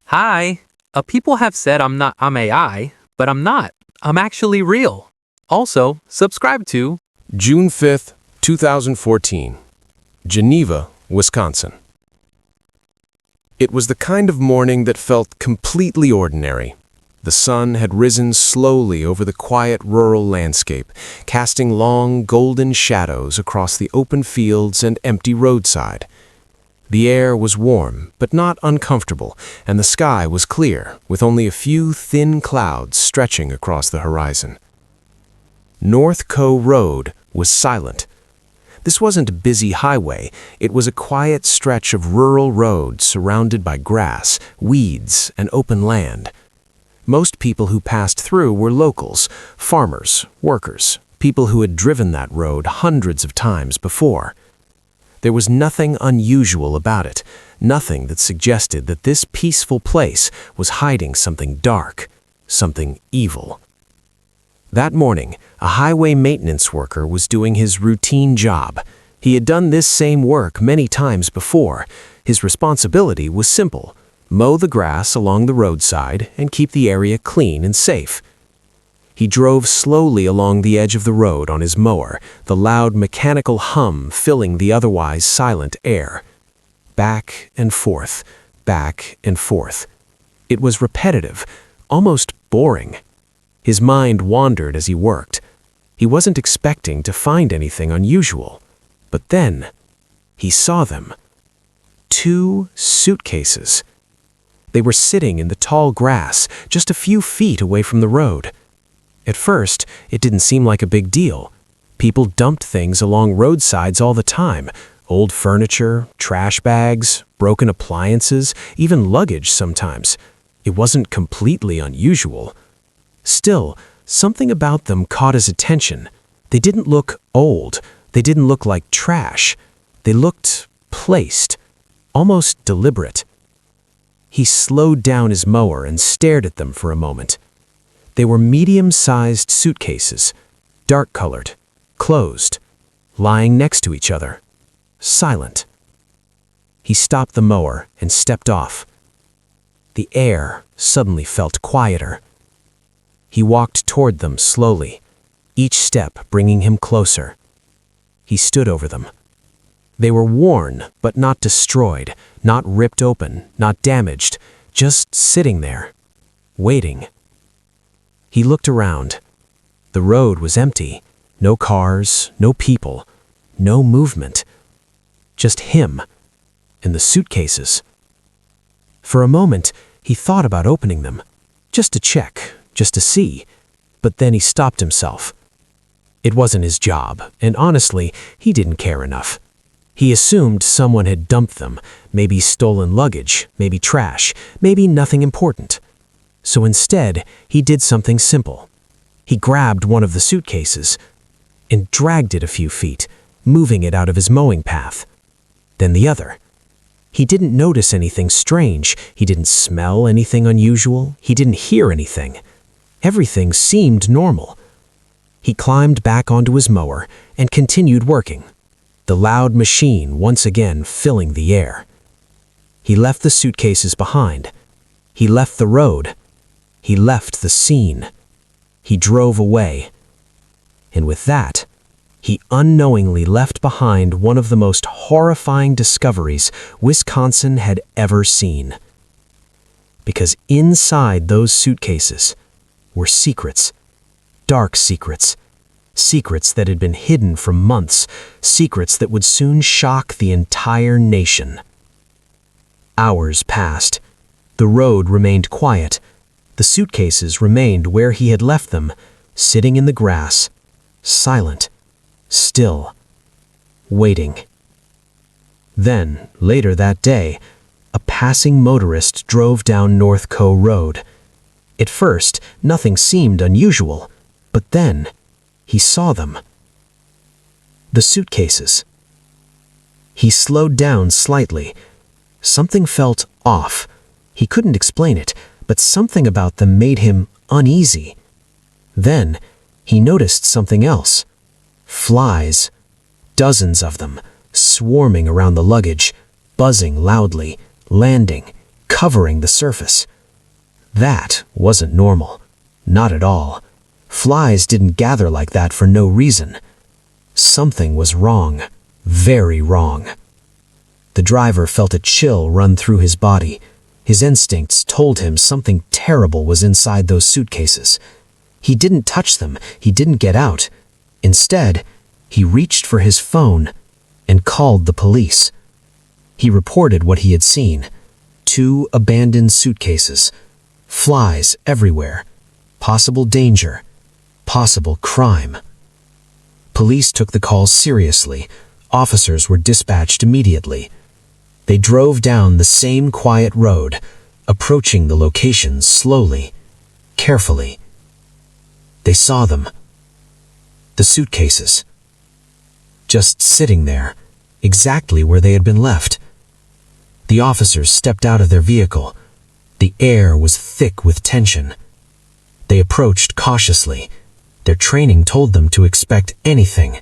Hi. People have said I'm AI, but I'm not. I'm actually real. Also, subscribe to June 5th, 2014, Geneva, Wisconsin. It was the kind of morning that felt completely ordinary. The sun had risen slowly over the quiet rural landscape, casting long, golden shadows across the open fields and empty roadside. The air was warm, but not uncomfortable, and the sky was clear, with only a few thin clouds stretching across the horizon. North Co. Road was silent. This wasn't a busy highway, it was a quiet stretch of rural road surrounded by grass, weeds, and open land. Most people who passed through were locals, farmers, workers, people who had driven that road hundreds of times before. There was nothing unusual about it, nothing that suggested that this peaceful place was hiding something dark, something evil. That morning, a highway maintenance worker was doing his routine job. He had done this same work many times before. His responsibility was simple: mow the grass along the roadside and keep the area clean and safe. He drove slowly along the edge of the road on his mower, the loud mechanical hum filling the otherwise silent air. Back and forth, back and forth. It was repetitive, almost boring. His mind wandered as he worked. He wasn't expecting to find anything unusual. But then, he saw them. 2 suitcases. They were sitting in the tall grass, just a few feet away from the road. At first, it didn't seem like a big deal. People dumped things along roadsides all the time: old furniture, trash bags, broken appliances, even luggage sometimes. It wasn't completely unusual. Still, something about them caught his attention. They didn't look old. They didn't look like trash. They looked placed, almost deliberate. He slowed down his mower and stared at them for a moment. They were medium-sized suitcases, dark-colored, closed, lying next to each other, silent. He stopped the mower and stepped off. The air suddenly felt quieter. He walked toward them slowly, each step bringing him closer. He stood over them. They were worn, but not destroyed, not ripped open, not damaged, just sitting there, waiting. He looked around. The road was empty. No cars, no people, no movement. Just him and the suitcases. For a moment, he thought about opening them, just to check, just to see, but then he stopped himself. It wasn't his job, and honestly, he didn't care enough. He assumed someone had dumped them, maybe stolen luggage, maybe trash, maybe nothing important. So instead, he did something simple. He grabbed one of the suitcases and dragged it a few feet, moving it out of his mowing path. Then the other. He didn't notice anything strange. He didn't smell anything unusual. He didn't hear anything. Everything seemed normal. He climbed back onto his mower and continued working, the loud machine once again filling the air. He left the suitcases behind. He left the road. He left the scene. He drove away. And with that, he unknowingly left behind one of the most horrifying discoveries Wisconsin had ever seen. Because inside those suitcases were secrets, dark secrets, secrets that had been hidden for months, secrets that would soon shock the entire nation. Hours passed. The road remained quiet. The suitcases remained where he had left them, sitting in the grass, silent, still, waiting. Then, later that day, a passing motorist drove down North Co. Road. At first, nothing seemed unusual, but then he saw them. The suitcases. He slowed down slightly. Something felt off. He couldn't explain it, but something about them made him uneasy. Then, he noticed something else. Flies. Dozens of them, swarming around the luggage, buzzing loudly, landing, covering the surface. That wasn't normal. Not at all. Flies didn't gather like that for no reason. Something was wrong. Very wrong. The driver felt a chill run through his body. His instincts told him something terrible was inside those suitcases. He didn't touch them. He didn't get out. Instead, he reached for his phone and called the police. He reported what he had seen. 2 abandoned suitcases. Flies everywhere. Possible danger. Possible crime. Police took the call seriously. Officers were dispatched immediately. They drove down the same quiet road, approaching the locations slowly, carefully. They saw them. The suitcases. Just sitting there, exactly where they had been left. The officers stepped out of their vehicle. The air was thick with tension. They approached cautiously. Their training told them to expect anything.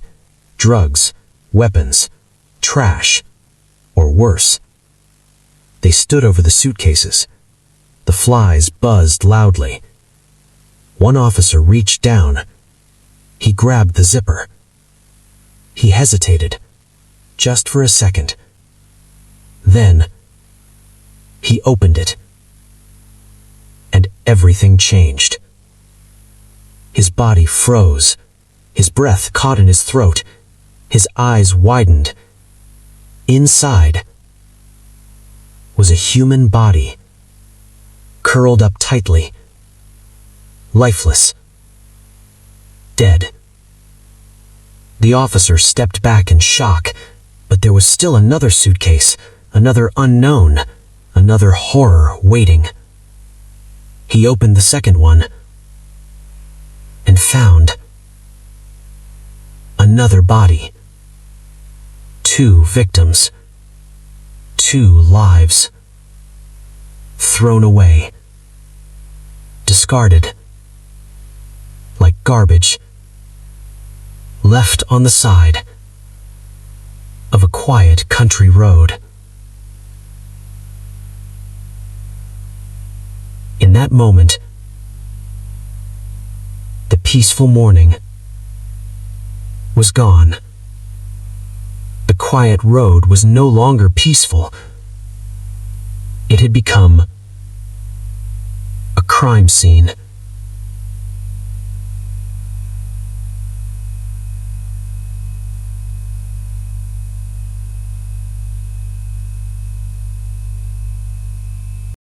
Drugs, weapons, trash, or worse. They stood over the suitcases. The flies buzzed loudly. One officer reached down. He grabbed the zipper. He hesitated, just for a second. Then, he opened it. And everything changed. His body froze. His breath caught in his throat. His eyes widened. Inside was a human body, curled up tightly, lifeless, dead. The officer stepped back in shock, but there was still another suitcase, another unknown, another horror waiting. He opened the second one and found another body. 2 victims. 2 lives. Thrown away. Discarded. Like garbage. Left on the side of a quiet country road. In that moment, the peaceful morning was gone. The quiet road was no longer peaceful. It had become a crime scene.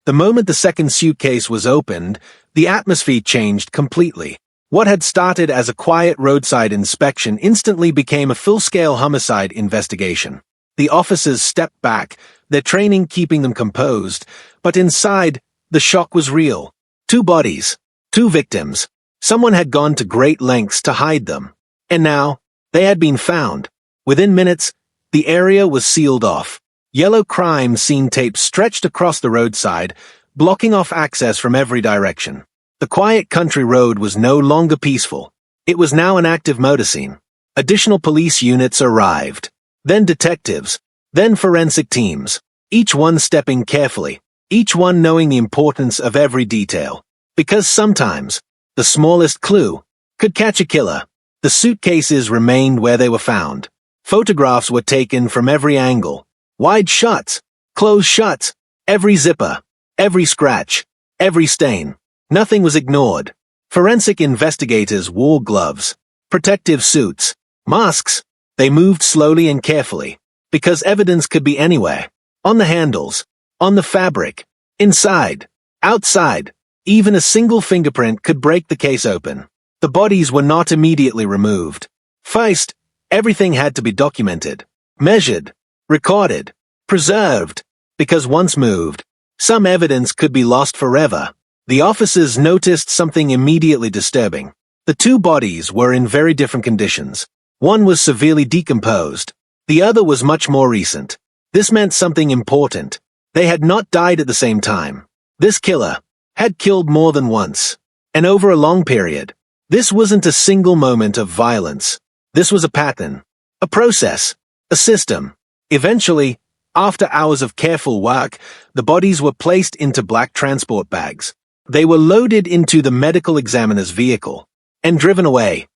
The moment the second suitcase was opened, the atmosphere changed completely. What had started as a quiet roadside inspection instantly became a full-scale homicide investigation. The officers stepped back, their training keeping them composed, but inside, the shock was real. 2 bodies, 2 victims. Someone had gone to great lengths to hide them. And now, they had been found. Within minutes, the area was sealed off. Yellow crime scene tape stretched across the roadside, blocking off access from every direction. The quiet country road was no longer peaceful. It was now an active murder scene. Additional police units arrived. Then detectives. Then forensic teams. Each one stepping carefully. Each one knowing the importance of every detail. Because sometimes, the smallest clue could catch a killer. The suitcases remained where they were found. Photographs were taken from every angle. Wide shots, closed shots, every zipper, every scratch, every stain. Nothing was ignored. Forensic investigators wore gloves, protective suits, masks. They moved slowly and carefully, because evidence could be anywhere. On the handles, on the fabric, inside, outside. Even a single fingerprint could break the case open. The bodies were not immediately removed. First, everything had to be documented, measured, recorded, preserved, because once moved, some evidence could be lost forever. The officers noticed something immediately disturbing. The 2 bodies were in very different conditions. One was severely decomposed. The other was much more recent. This meant something important. They had not died at the same time. This killer had killed more than once, and over a long period. This wasn't a single moment of violence. This was a pattern, a process, a system. Eventually, After hours of careful work, the bodies were placed into black transport bags. They were loaded into the medical examiner's vehicle and driven away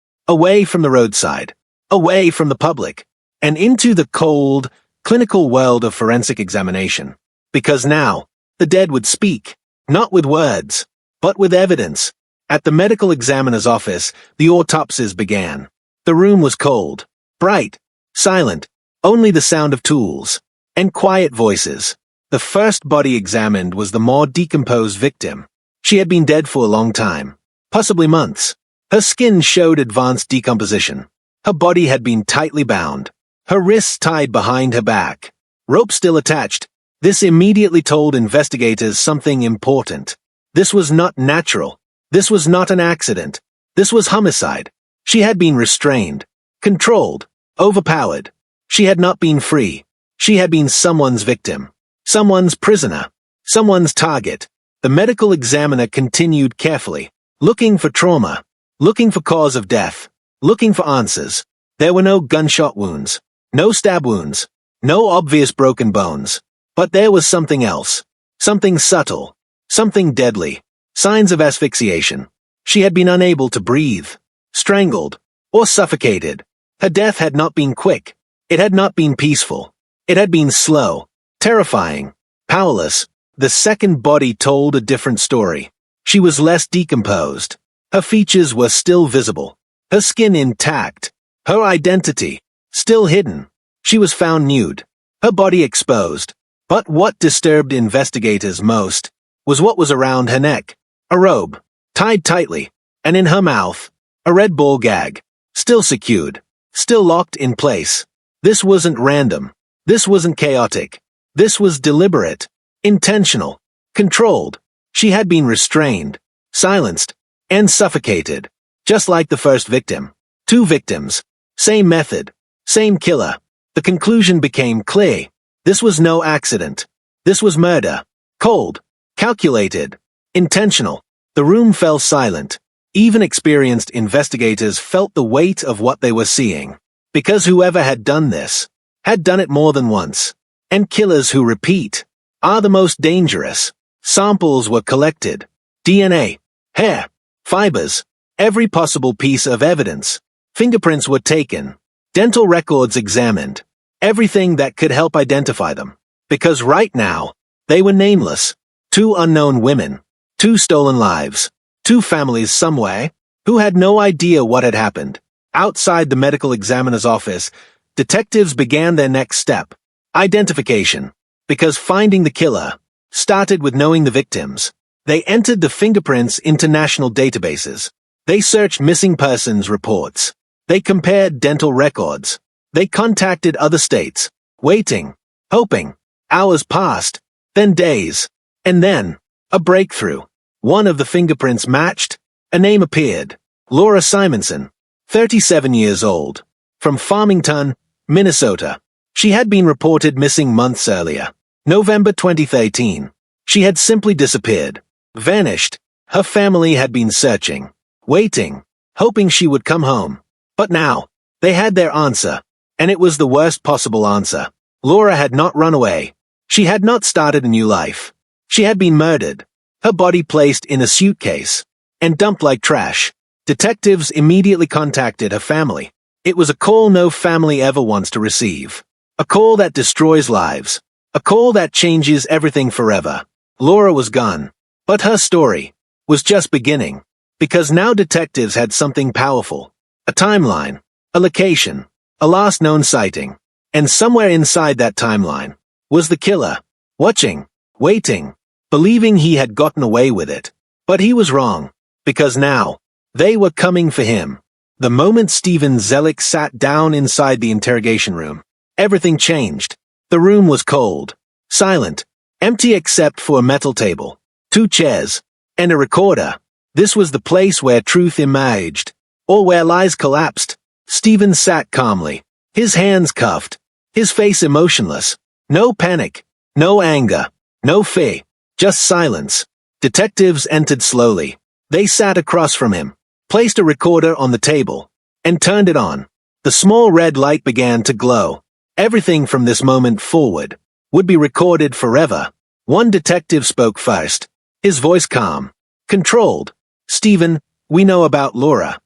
from the roadside, away from the public, and into the cold, clinical world of forensic examination. Because now, the dead would speak, not with words, but with evidence. At the medical examiner's office, the autopsies began. The room was cold, bright, silent, only the sound of tools, and quiet voices. The first body examined was the more decomposed victim. She had been dead for a long time, possibly months. Her skin showed advanced decomposition. Her body had been tightly bound, her wrists tied behind her back, rope still attached. This immediately told investigators something important. This was not natural. This was not an accident. This was homicide. She had been restrained, controlled, overpowered. She had not been free. She had been someone's victim, someone's prisoner, someone's target. The medical examiner continued carefully, looking for trauma, looking for cause of death, looking for answers. There were no gunshot wounds, no stab wounds, no obvious broken bones. But there was something else, something subtle, something deadly, signs of asphyxiation. She had been unable to breathe, strangled, or suffocated. Her death had not been quick. It had not been peaceful. It had been slow, terrifying, powerless. The second body told a different story. She was less decomposed. Her features were still visible, her skin intact, her identity still hidden. She was found nude, her body exposed. But what disturbed investigators most was what was around her neck. A robe, tied tightly, and in her mouth, a red ball gag, still secured, still locked in place. This wasn't random. This wasn't chaotic. This was deliberate, intentional, controlled. She had been restrained, silenced, and suffocated, just like the first victim. Two victims, same method, same killer. The conclusion became clear. This was no accident. This was murder. Cold, calculated, intentional. The room fell silent. Even experienced investigators felt the weight of what they were seeing. Because whoever had done this had done it more than once. And killers who repeat are the most dangerous. Samples were collected. DNA, hair, fibers, every possible piece of evidence. Fingerprints were taken. Dental records examined. Everything that could help identify them. Because right now, they were nameless. Two unknown women. Two stolen lives. Two families somewhere who had no idea what had happened. Outside the medical examiner's office, detectives began their next step. Identification. Because finding the killer started with knowing the victims. They entered the fingerprints into national databases. They searched missing persons reports. They compared dental records. They contacted other states, waiting, hoping. Hours passed, then days, and then, a breakthrough. One of the fingerprints matched, a name appeared. Laura Simonson, 37 years old, from Farmington, Minnesota. She had been reported missing months earlier, November 2013. She had simply disappeared, vanished. Her family had been searching, waiting, hoping she would come home. But now, they had their answer. And it was the worst possible answer. Laura had not run away. She had not started a new life. She had been murdered. Her body placed in a suitcase and dumped like trash. Detectives immediately contacted her family. It was a call no family ever wants to receive. A call that destroys lives. A call that changes everything forever. Laura was gone. But her story was just beginning. Because now detectives had something powerful. A timeline. A location. A last known sighting. And somewhere inside that timeline was the killer, watching, waiting, believing he had gotten away with it. But he was wrong, because now, they were coming for him. The moment Steven Zellick sat down inside the interrogation room, everything changed. The room was cold, silent, empty except for a metal table, 2 chairs, and a recorder. This was the place where truth emerged, or where lies collapsed. Steven sat calmly, his hands cuffed, his face emotionless. No panic, no anger, no fear, just silence. Detectives entered slowly. They sat across from him, placed a recorder on the table, and turned it on. The small red light began to glow. Everything from this moment forward would be recorded forever. One detective spoke first, his voice calm, controlled. "Stephen, we know about Laura."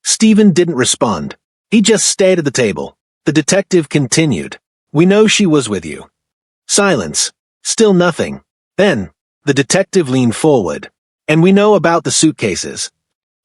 Stephen didn't respond. He just stayed at the table. The detective continued. "We know she was with you." Silence. Still nothing. Then, the detective leaned forward. "And we know about the suitcases."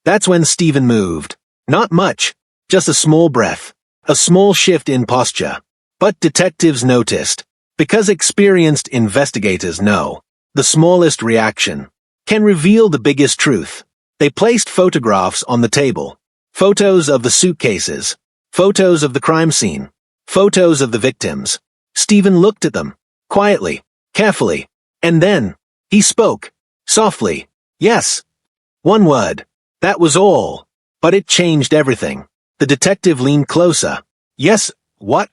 That's when Stephen moved. Not much, just a small breath, a small shift in posture. But detectives noticed, because experienced investigators know, the smallest reaction can reveal the biggest truth. They placed photographs on the table. Photos of the suitcases, photos of the crime scene, photos of the victims. Stephen looked at them, quietly, carefully, and then, he spoke, softly, "Yes." One word. That was all. But it changed everything. The detective leaned closer. "Yes, what?"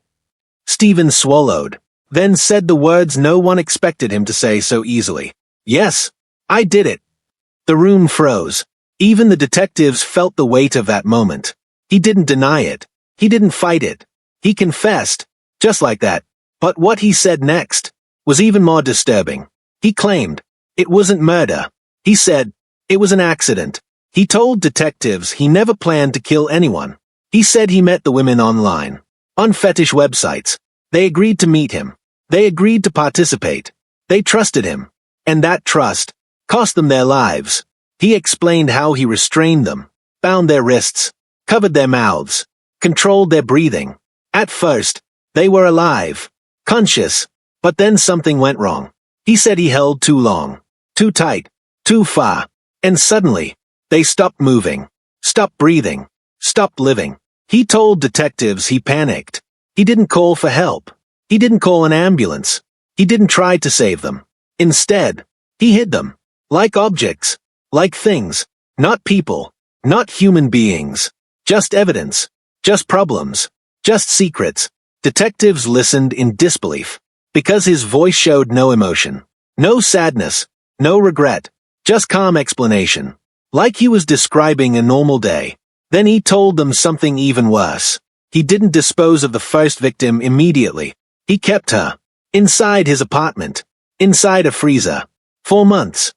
Stephen swallowed, then said the words no one expected him to say so easily. "Yes, I did it." The room froze. Even the detectives felt the weight of that moment. He didn't deny it. He didn't fight it. He confessed, just like that. But what he said next was even more disturbing. He claimed it wasn't murder. He said it was an accident. He told detectives he never planned to kill anyone. He said he met the women online, on fetish websites. They agreed to meet him. They agreed to participate. They trusted him. And that trust cost them their lives. He explained how he restrained them, bound their wrists, covered their mouths, controlled their breathing. At first, they were alive, conscious, but then something went wrong. He said he held too long, too tight, too far, and suddenly, they stopped moving, stopped breathing, stopped living. He told detectives he panicked. He didn't call for help. He didn't call an ambulance. He didn't try to save them. Instead, he hid them, like objects, like things, not people, not human beings, just evidence, just problems, just secrets. Detectives listened in disbelief, because his voice showed no emotion, no sadness, no regret, just calm explanation, like he was describing a normal day. Then he told them something even worse. He didn't dispose of the first victim immediately. He kept her inside his apartment, inside a freezer, for months,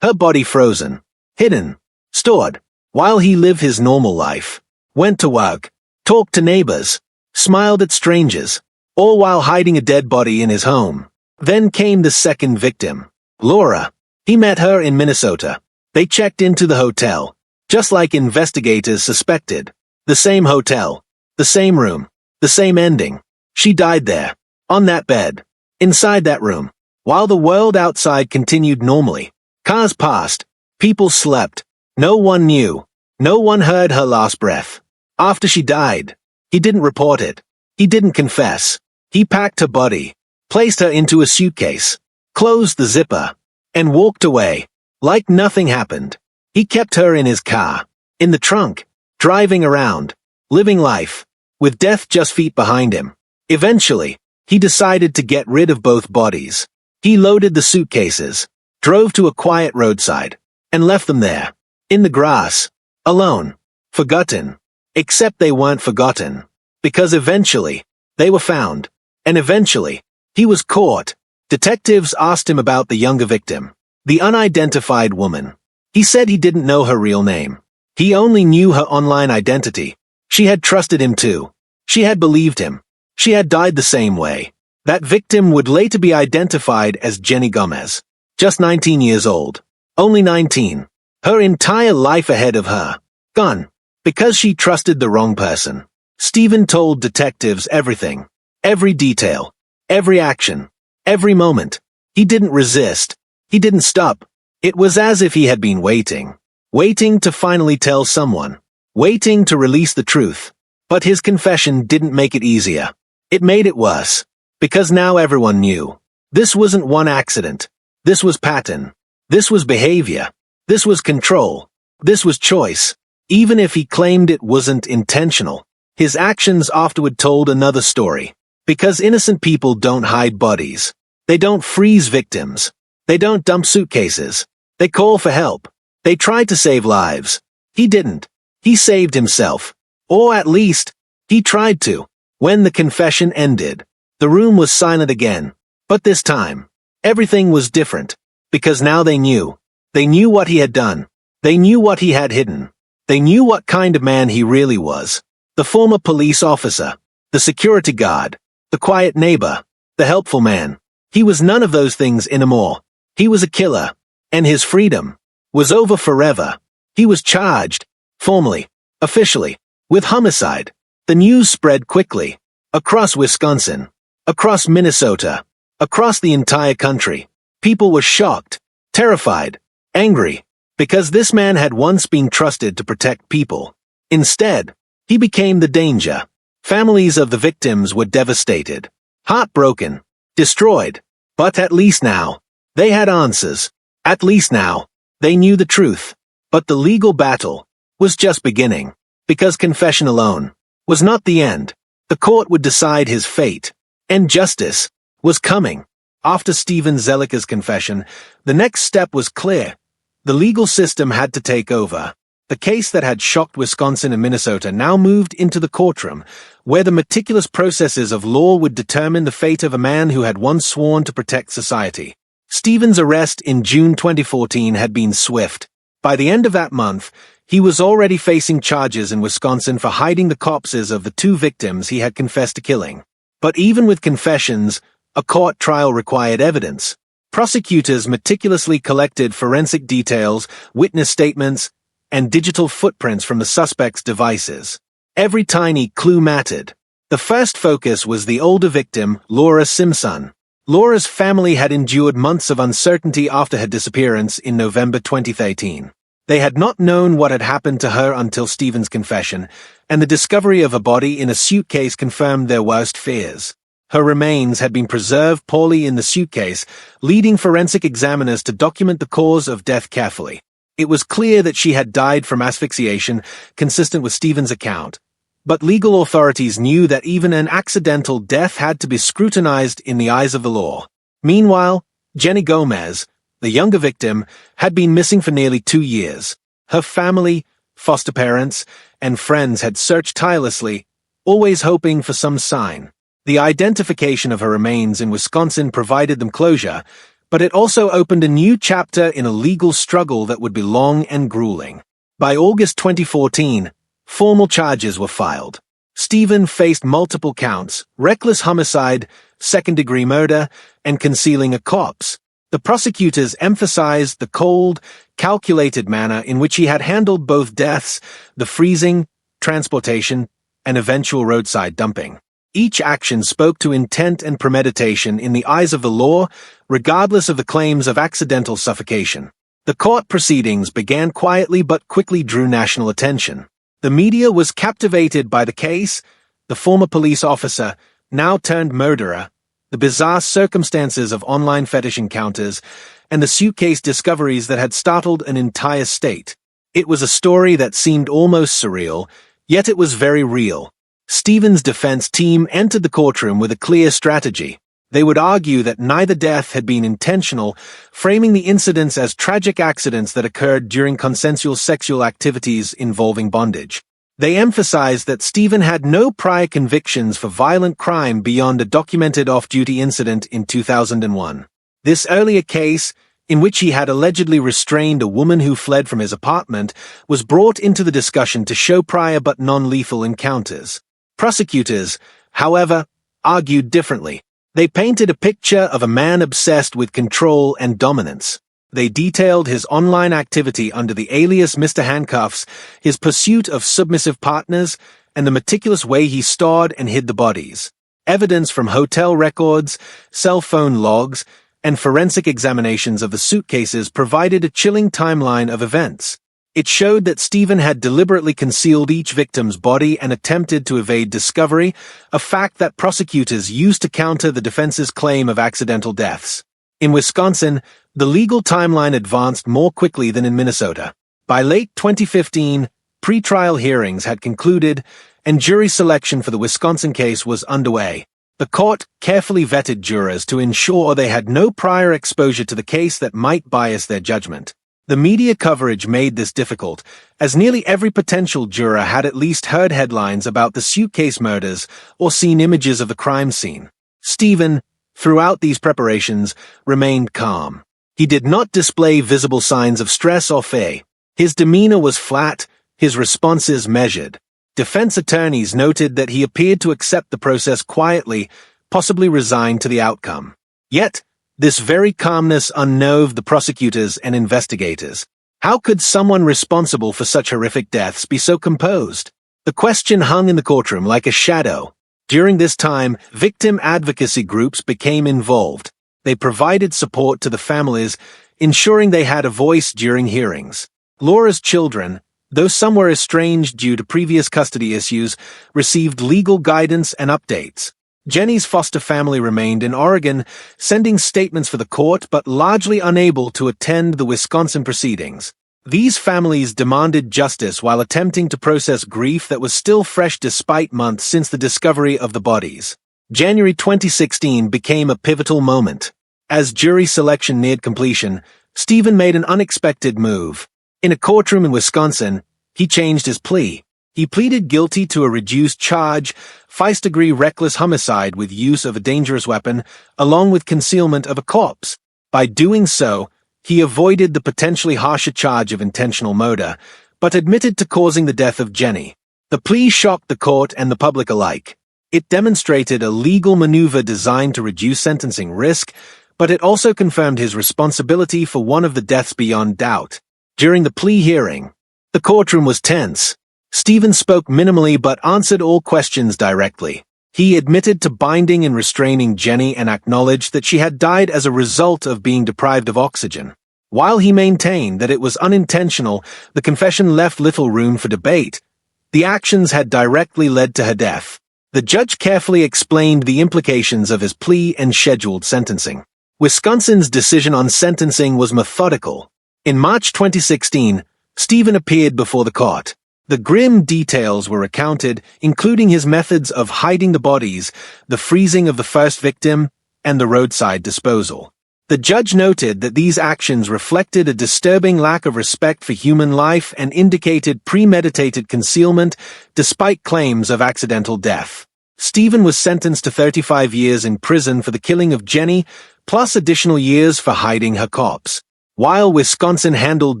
her body frozen, hidden, stored, while he lived his normal life, went to work, talked to neighbors, smiled at strangers, all while hiding a dead body in his home. Then came the second victim, Laura. He met her in Minnesota. They checked into the hotel, just like investigators suspected. The same hotel, the same room, the same ending. She died there, on that bed, inside that room, while the world outside continued normally. Cars passed, people slept, no one knew, no one heard her last breath. After she died, he didn't report it. He didn't confess. He packed her body, placed her into a suitcase, closed the zipper, and walked away, like nothing happened. He kept her in his car, in the trunk, driving around, living life, with death just feet behind him. Eventually, he decided to get rid of both bodies. He loaded the suitcases, drove to a quiet roadside, and left them there, in the grass, alone, forgotten. Except they weren't forgotten, because eventually, they were found, and eventually, he was caught. Detectives asked him about the younger victim, the unidentified woman. He said he didn't know her real name. He only knew her online identity. She had trusted him too. She had believed him. She had died the same way. That victim would later be identified as Jenny Gomez, just 19 years old. Only 19. Her entire life ahead of her. Gone. Because she trusted the wrong person. Stephen told detectives everything. Every detail. Every action. Every moment. He didn't resist. He didn't stop. It was as if he had been waiting. Waiting to finally tell someone. Waiting to release the truth. But his confession didn't make it easier. It made it worse. Because now everyone knew. This wasn't one accident. This was pattern. This was behavior. This was control. This was choice. Even if he claimed it wasn't intentional, his actions afterward told another story. Because innocent people don't hide bodies. They don't freeze victims. They don't dump suitcases. They call for help. They try to save lives. He didn't. He saved himself. Or at least, he tried to. When the confession ended, the The room was silent again. But this time, everything was different. Because now they knew. They knew what he had done. They knew what he had hidden. They knew what kind of man he really was. The former police officer. The security guard. The quiet neighbor. The helpful man. He was none of those things anymore. He was a killer. And his freedom was over forever. He was charged, formally, officially, with homicide. The news spread quickly. Across Wisconsin. Across Minnesota. Across the entire country. People were shocked, terrified, angry, because this man had once been trusted to protect people. Instead, he became the danger. Families of the victims were devastated, heartbroken, destroyed. But at least now, they had answers. At least now, they knew the truth. But the legal battle was just beginning, because confession alone was not the end. The court would decide his fate, and justice was coming. After Steven Zellicka's confession, the next step was clear. The legal system had to take over. The case that had shocked Wisconsin and Minnesota now moved into the courtroom, where the meticulous processes of law would determine the fate of a man who had once sworn to protect society. Steven's arrest in June 2014 had been swift. By the end of that month, he was already facing charges in Wisconsin for hiding the corpses of the two victims he had confessed to killing. But even with confessions, a court trial required evidence. Prosecutors meticulously collected forensic details, witness statements, and digital footprints from the suspects' devices. Every tiny clue mattered. The first focus was the older victim, Laura Simpson. Laura's family had endured months of uncertainty after her disappearance in November 2013. They had not known what had happened to her until Steven's confession, and the discovery of a body in a suitcase confirmed their worst fears. Her remains had been preserved poorly in the suitcase, leading forensic examiners to document the cause of death carefully. It was clear that she had died from asphyxiation, consistent with Steven's account. But legal authorities knew that even an accidental death had to be scrutinized in the eyes of the law. Meanwhile, Jenny Gomez, the younger victim, had been missing for nearly 2 years. Her family, foster parents, and friends had searched tirelessly, always hoping for some sign. The identification of her remains in Wisconsin provided them closure, but it also opened a new chapter in a legal struggle that would be long and grueling. By August 2014, formal charges were filed. Steven faced multiple counts: reckless homicide, second-degree murder, and concealing a corpse. The prosecutors emphasized the cold, calculated manner in which he had handled both deaths, the freezing, transportation, and eventual roadside dumping. Each action spoke to intent and premeditation in the eyes of the law, regardless of the claims of accidental suffocation. The court proceedings began quietly but quickly drew national attention. The media was captivated by the case, the former police officer, now turned murderer, the bizarre circumstances of online fetish encounters, and the suitcase discoveries that had startled an entire state. It was a story that seemed almost surreal, yet it was very real. Steven's defense team entered the courtroom with a clear strategy. They would argue that neither death had been intentional, framing the incidents as tragic accidents that occurred during consensual sexual activities involving bondage. They emphasized that Steven had no prior convictions for violent crime beyond a documented off-duty incident in 2001. This earlier case, in which he had allegedly restrained a woman who fled from his apartment, was brought into the discussion to show prior but non-lethal encounters. Prosecutors, however, argued differently. They painted a picture of a man obsessed with control and dominance. They detailed his online activity under the alias Mr. Handcuffs, his pursuit of submissive partners, and the meticulous way he stored and hid the bodies. Evidence from hotel records, cell phone logs, and forensic examinations of the suitcases provided a chilling timeline of events. It showed that Steven had deliberately concealed each victim's body and attempted to evade discovery, a fact that prosecutors used to counter the defense's claim of accidental deaths. In Wisconsin, the legal timeline advanced more quickly than in Minnesota. By late 2015, pre-trial hearings had concluded, and jury selection for the Wisconsin case was underway. The court carefully vetted jurors to ensure they had no prior exposure to the case that might bias their judgment. The media coverage made this difficult, as nearly every potential juror had at least heard headlines about the suitcase murders or seen images of the crime scene. Stephen, throughout these preparations, remained calm. He did not display visible signs of stress or fear. His demeanor was flat, his responses measured. Defense attorneys noted that he appeared to accept the process quietly, possibly resigned to the outcome. Yet, this very calmness unnerved the prosecutors and investigators. How could someone responsible for such horrific deaths be so composed? The question hung in the courtroom like a shadow. During this time, victim advocacy groups became involved. They provided support to the families, ensuring they had a voice during hearings. Laura's children, though some were estranged due to previous custody issues, received legal guidance and updates. Jenny's foster family remained in Oregon, sending statements for the court but largely unable to attend the Wisconsin proceedings. These families demanded justice while attempting to process grief that was still fresh despite months since the discovery of the bodies. January 2016 became a pivotal moment. As jury selection neared completion, Stephen made an unexpected move. In a courtroom in Wisconsin, he changed his plea. He pleaded guilty to a reduced charge, first-degree reckless homicide with use of a dangerous weapon, along with concealment of a corpse. By doing so, he avoided the potentially harsher charge of intentional murder, but admitted to causing the death of Jenny. The plea shocked the court and the public alike. It demonstrated a legal maneuver designed to reduce sentencing risk, but it also confirmed his responsibility for one of the deaths beyond doubt. During the plea hearing, the courtroom was tense. Stephen spoke minimally but answered all questions directly. He admitted to binding and restraining Jenny and acknowledged that she had died as a result of being deprived of oxygen. While he maintained that it was unintentional, the confession left little room for debate. The actions had directly led to her death. The judge carefully explained the implications of his plea and scheduled sentencing. Wisconsin's decision on sentencing was methodical. In March 2016, Stephen appeared before the court. The grim details were recounted, including his methods of hiding the bodies, the freezing of the first victim, and the roadside disposal. The judge noted that these actions reflected a disturbing lack of respect for human life and indicated premeditated concealment, despite claims of accidental death. Stephen was sentenced to 35 years in prison for the killing of Jenny, plus additional years for hiding her corpse. While Wisconsin handled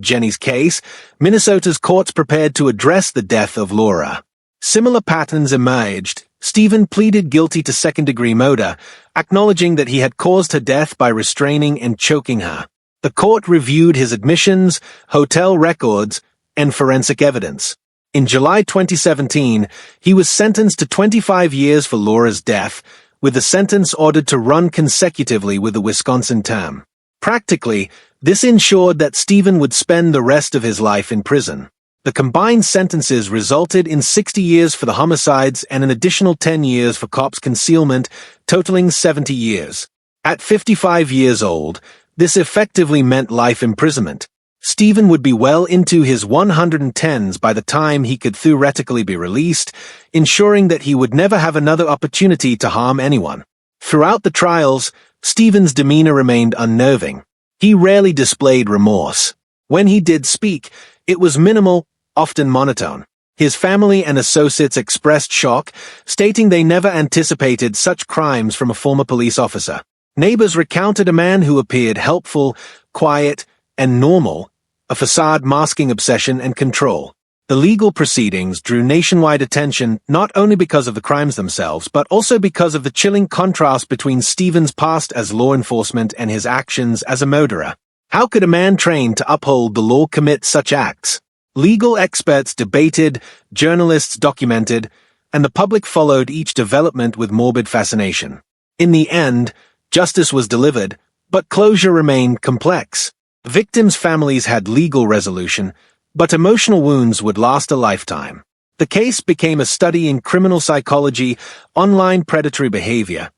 Jenny's case, Minnesota's courts prepared to address the death of Laura. Similar patterns emerged. Stephen pleaded guilty to second-degree murder, acknowledging that he had caused her death by restraining and choking her. The court reviewed his admissions, hotel records, and forensic evidence. In July 2017, he was sentenced to 25 years for Laura's death, with the sentence ordered to run consecutively with the Wisconsin term. Practically, this ensured that Stephen would spend the rest of his life in prison. The combined sentences resulted in 60 years for the homicides and an additional 10 years for corpse concealment, totaling 70 years. At 55 years old, this effectively meant life imprisonment. Stephen would be well into his 110s by the time he could theoretically be released, ensuring that he would never have another opportunity to harm anyone. Throughout the trials, Stephen's demeanor remained unnerving. He rarely displayed remorse. When he did speak, it was minimal, often monotone. His family and associates expressed shock, stating they never anticipated such crimes from a former police officer. Neighbors recounted a man who appeared helpful, quiet, and normal, a facade masking obsession and control. The legal proceedings drew nationwide attention not only because of the crimes themselves, but also because of the chilling contrast between Stephen's past as law enforcement and his actions as a murderer. How could a man trained to uphold the law commit such acts? Legal experts debated, journalists documented, and the public followed each development with morbid fascination. In the end, justice was delivered, but closure remained complex. Victims' families had legal resolution, but emotional wounds would last a lifetime. The case became a study in criminal psychology, online predatory behavior,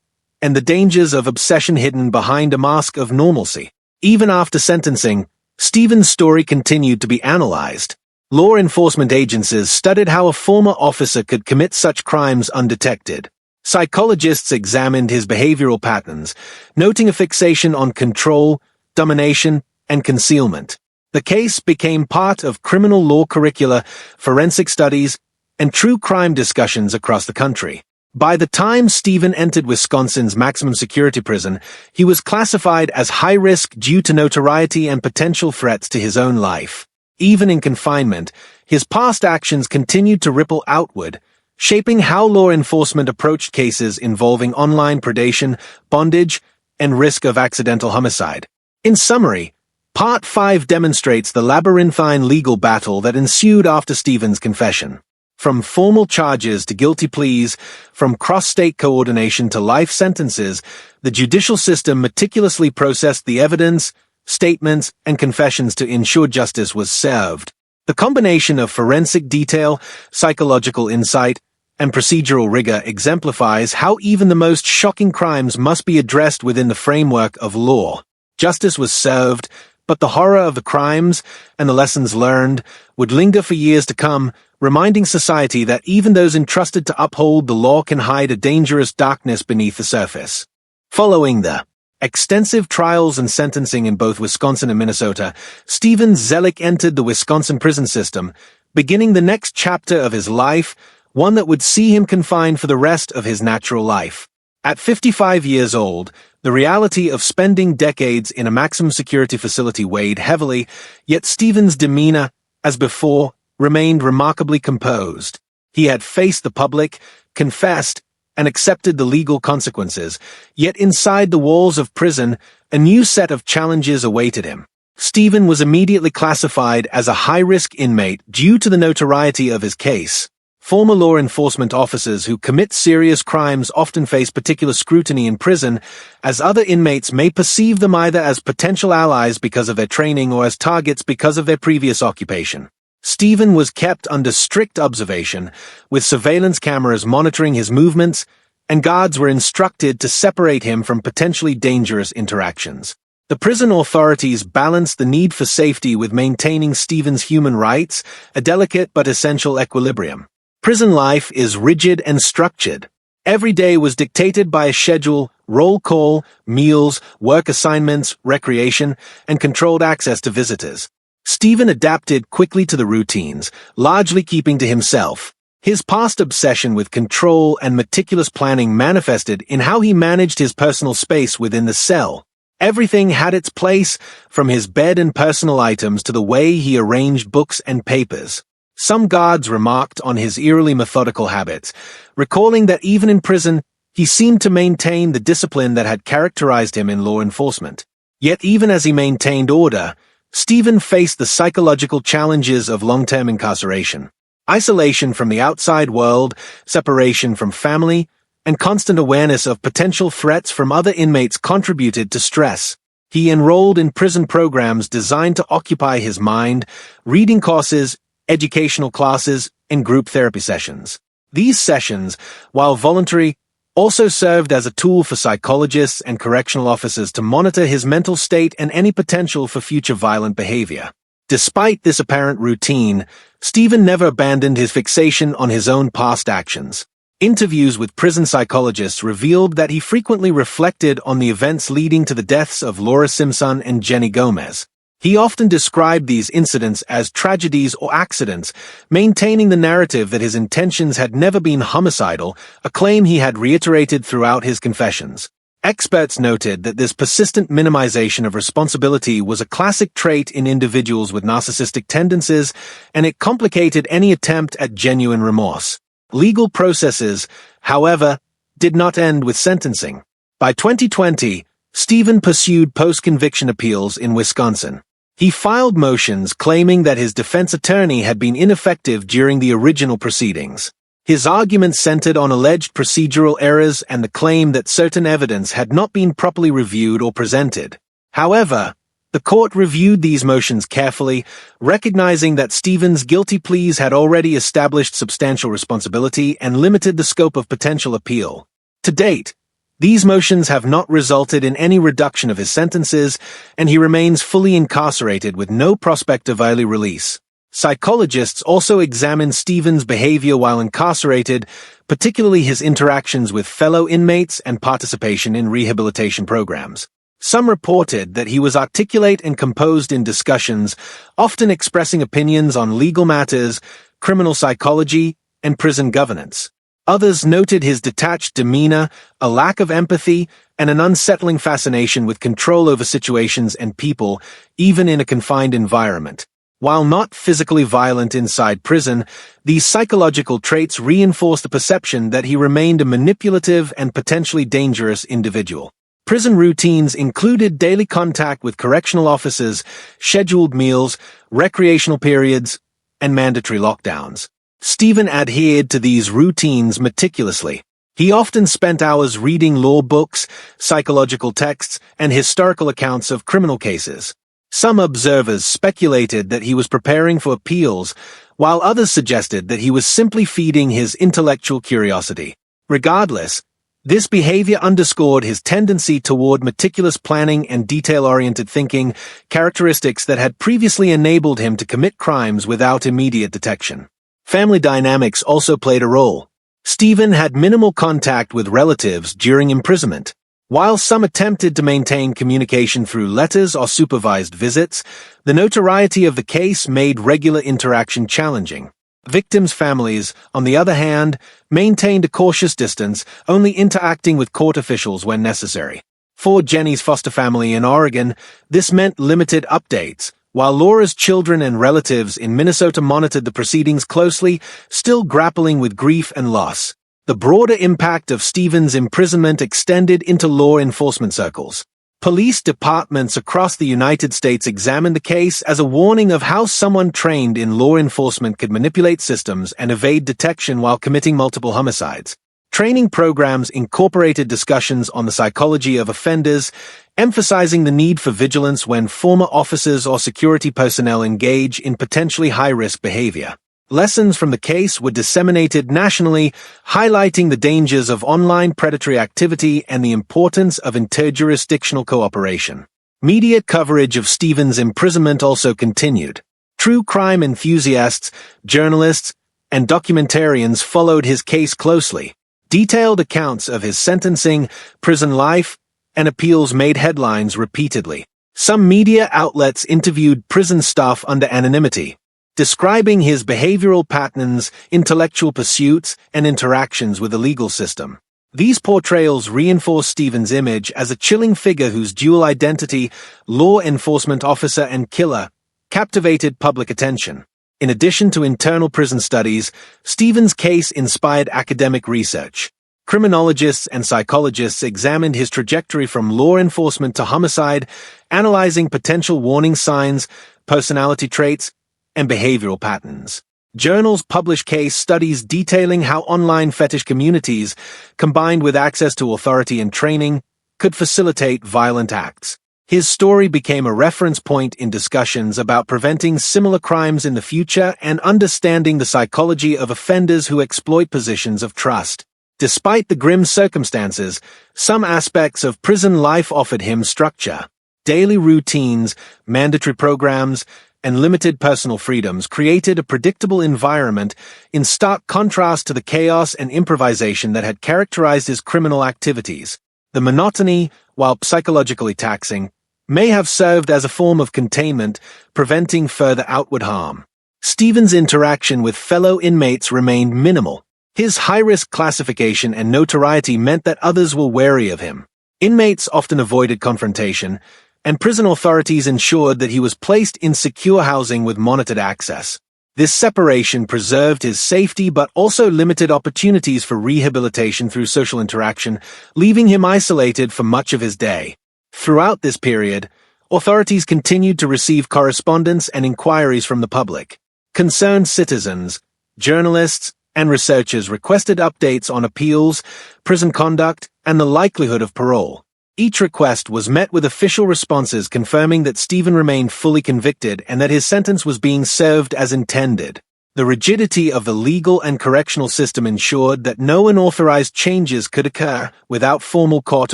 and the dangers of obsession hidden behind a mask of normalcy. Even after sentencing, Stephen's story continued to be analyzed. Law enforcement agencies studied how a former officer could commit such crimes undetected. Psychologists examined his behavioral patterns, noting a fixation on control, domination, and concealment. The case became part of criminal law curricula, forensic studies, and true crime discussions across the country. By the time Stephen entered Wisconsin's maximum security prison, he was classified as high risk due to notoriety and potential threats to his own life. Even in confinement, his past actions continued to ripple outward, shaping how law enforcement approached cases involving online predation, bondage, and risk of accidental homicide. In summary, Part 5 demonstrates the labyrinthine legal battle that ensued after Stephen's confession. From formal charges to guilty pleas, from cross-state coordination to life sentences, the judicial system meticulously processed the evidence, statements, and confessions to ensure justice was served. The combination of forensic detail, psychological insight, and procedural rigor exemplifies how even the most shocking crimes must be addressed within the framework of law. Justice was served, but the horror of the crimes and the lessons learned would linger for years to come, reminding society that even those entrusted to uphold the law can hide a dangerous darkness beneath the surface. Following the extensive trials and sentencing in both Wisconsin and Minnesota, Stephen Zellick entered the Wisconsin prison system, beginning the next chapter of his life, one that would see him confined for the rest of his natural life. At 55 years old, the reality of spending decades in a maximum security facility weighed heavily, yet Stephen's demeanor, as before, remained remarkably composed. He had faced the public, confessed, and accepted the legal consequences, yet inside the walls of prison, a new set of challenges awaited him. Stephen was immediately classified as a high-risk inmate due to the notoriety of his case. Former law enforcement officers who commit serious crimes often face particular scrutiny in prison, as other inmates may perceive them either as potential allies because of their training or as targets because of their previous occupation. Stephen was kept under strict observation, with surveillance cameras monitoring his movements, and guards were instructed to separate him from potentially dangerous interactions. The prison authorities balanced the need for safety with maintaining Stephen's human rights, a delicate but essential equilibrium. Prison life is rigid and structured. Every day was dictated by a schedule, roll call, meals, work assignments, recreation, and controlled access to visitors. Stephen adapted quickly to the routines, largely keeping to himself. His past obsession with control and meticulous planning manifested in how he managed his personal space within the cell. Everything had its place, from his bed and personal items to the way he arranged books and papers. Some guards remarked on his eerily methodical habits, recalling that even in prison, he seemed to maintain the discipline that had characterized him in law enforcement. Yet even as he maintained order, Stephen faced the psychological challenges of long-term incarceration. Isolation from the outside world, separation from family, and constant awareness of potential threats from other inmates contributed to stress. He enrolled in prison programs designed to occupy his mind, reading courses, educational classes, and group therapy sessions. These sessions, while voluntary, also served as a tool for psychologists and correctional officers to monitor his mental state and any potential for future violent behavior. Despite this apparent routine, Stephen never abandoned his fixation on his own past actions. Interviews with prison psychologists revealed that he frequently reflected on the events leading to the deaths of Laura Simpson and Jenny Gomez. He often described these incidents as tragedies or accidents, maintaining the narrative that his intentions had never been homicidal, a claim he had reiterated throughout his confessions. Experts noted that this persistent minimization of responsibility was a classic trait in individuals with narcissistic tendencies, and it complicated any attempt at genuine remorse. Legal processes, however, did not end with sentencing. By 2020, Stephen pursued post-conviction appeals in Wisconsin. He filed motions claiming that his defense attorney had been ineffective during the original proceedings. His arguments centered on alleged procedural errors and the claim that certain evidence had not been properly reviewed or presented. However, the court reviewed these motions carefully, recognizing that Stephen's guilty pleas had already established substantial responsibility and limited the scope of potential appeal. To date, these motions have not resulted in any reduction of his sentences, and he remains fully incarcerated with no prospect of early release. Psychologists also examined Stephen's behavior while incarcerated, particularly his interactions with fellow inmates and participation in rehabilitation programs. Some reported that he was articulate and composed in discussions, often expressing opinions on legal matters, criminal psychology, and prison governance. Others noted his detached demeanor, a lack of empathy, and an unsettling fascination with control over situations and people, even in a confined environment. While not physically violent inside prison, these psychological traits reinforced the perception that he remained a manipulative and potentially dangerous individual. Prison routines included daily contact with correctional officers, scheduled meals, recreational periods, and mandatory lockdowns. Stephen adhered to these routines meticulously. He often spent hours reading law books, psychological texts, and historical accounts of criminal cases. Some observers speculated that he was preparing for appeals, while others suggested that he was simply feeding his intellectual curiosity. Regardless, this behavior underscored his tendency toward meticulous planning and detail-oriented thinking, characteristics that had previously enabled him to commit crimes without immediate detection. Family dynamics also played a role. Stephen had minimal contact with relatives during imprisonment. While some attempted to maintain communication through letters or supervised visits, the notoriety of the case made regular interaction challenging. Victims' families, on the other hand, maintained a cautious distance, only interacting with court officials when necessary. For Jenny's foster family in Oregon, this meant limited updates, while Laura's children and relatives in Minnesota monitored the proceedings closely, still grappling with grief and loss. The broader impact of Stephen's imprisonment extended into law enforcement circles. Police departments across the United States examined the case as a warning of how someone trained in law enforcement could manipulate systems and evade detection while committing multiple homicides. Training programs incorporated discussions on the psychology of offenders, emphasizing the need for vigilance when former officers or security personnel engage in potentially high-risk behavior. Lessons from the case were disseminated nationally, highlighting the dangers of online predatory activity and the importance of interjurisdictional cooperation. Media coverage of Stephen's imprisonment also continued. True crime enthusiasts, journalists, and documentarians followed his case closely. Detailed accounts of his sentencing, prison life, and appeals made headlines repeatedly. Some media outlets interviewed prison staff under anonymity, describing his behavioral patterns, intellectual pursuits, and interactions with the legal system. These portrayals reinforce Stephen's image as a chilling figure whose dual identity, law enforcement officer and killer, captivated public attention. In addition to internal prison studies, Stephen's case inspired academic research. Criminologists and psychologists examined his trajectory from law enforcement to homicide, analyzing potential warning signs, personality traits, and behavioral patterns. Journals published case studies detailing how online fetish communities, combined with access to authority and training, could facilitate violent acts. His story became a reference point in discussions about preventing similar crimes in the future and understanding the psychology of offenders who exploit positions of trust. Despite the grim circumstances, some aspects of prison life offered him structure. Daily routines, mandatory programs, and limited personal freedoms created a predictable environment in stark contrast to the chaos and improvisation that had characterized his criminal activities. The monotony, while psychologically taxing, may have served as a form of containment, preventing further outward harm. Stephen's interaction with fellow inmates remained minimal. His high-risk classification and notoriety meant that others were wary of him. Inmates often avoided confrontation, and prison authorities ensured that he was placed in secure housing with monitored access. This separation preserved his safety but also limited opportunities for rehabilitation through social interaction, leaving him isolated for much of his day. Throughout this period, authorities continued to receive correspondence and inquiries from the public. Concerned citizens, journalists, and researchers requested updates on appeals, prison conduct, and the likelihood of parole. Each request was met with official responses confirming that Stephen remained fully convicted and that his sentence was being served as intended. The rigidity of the legal and correctional system ensured that no unauthorized changes could occur without formal court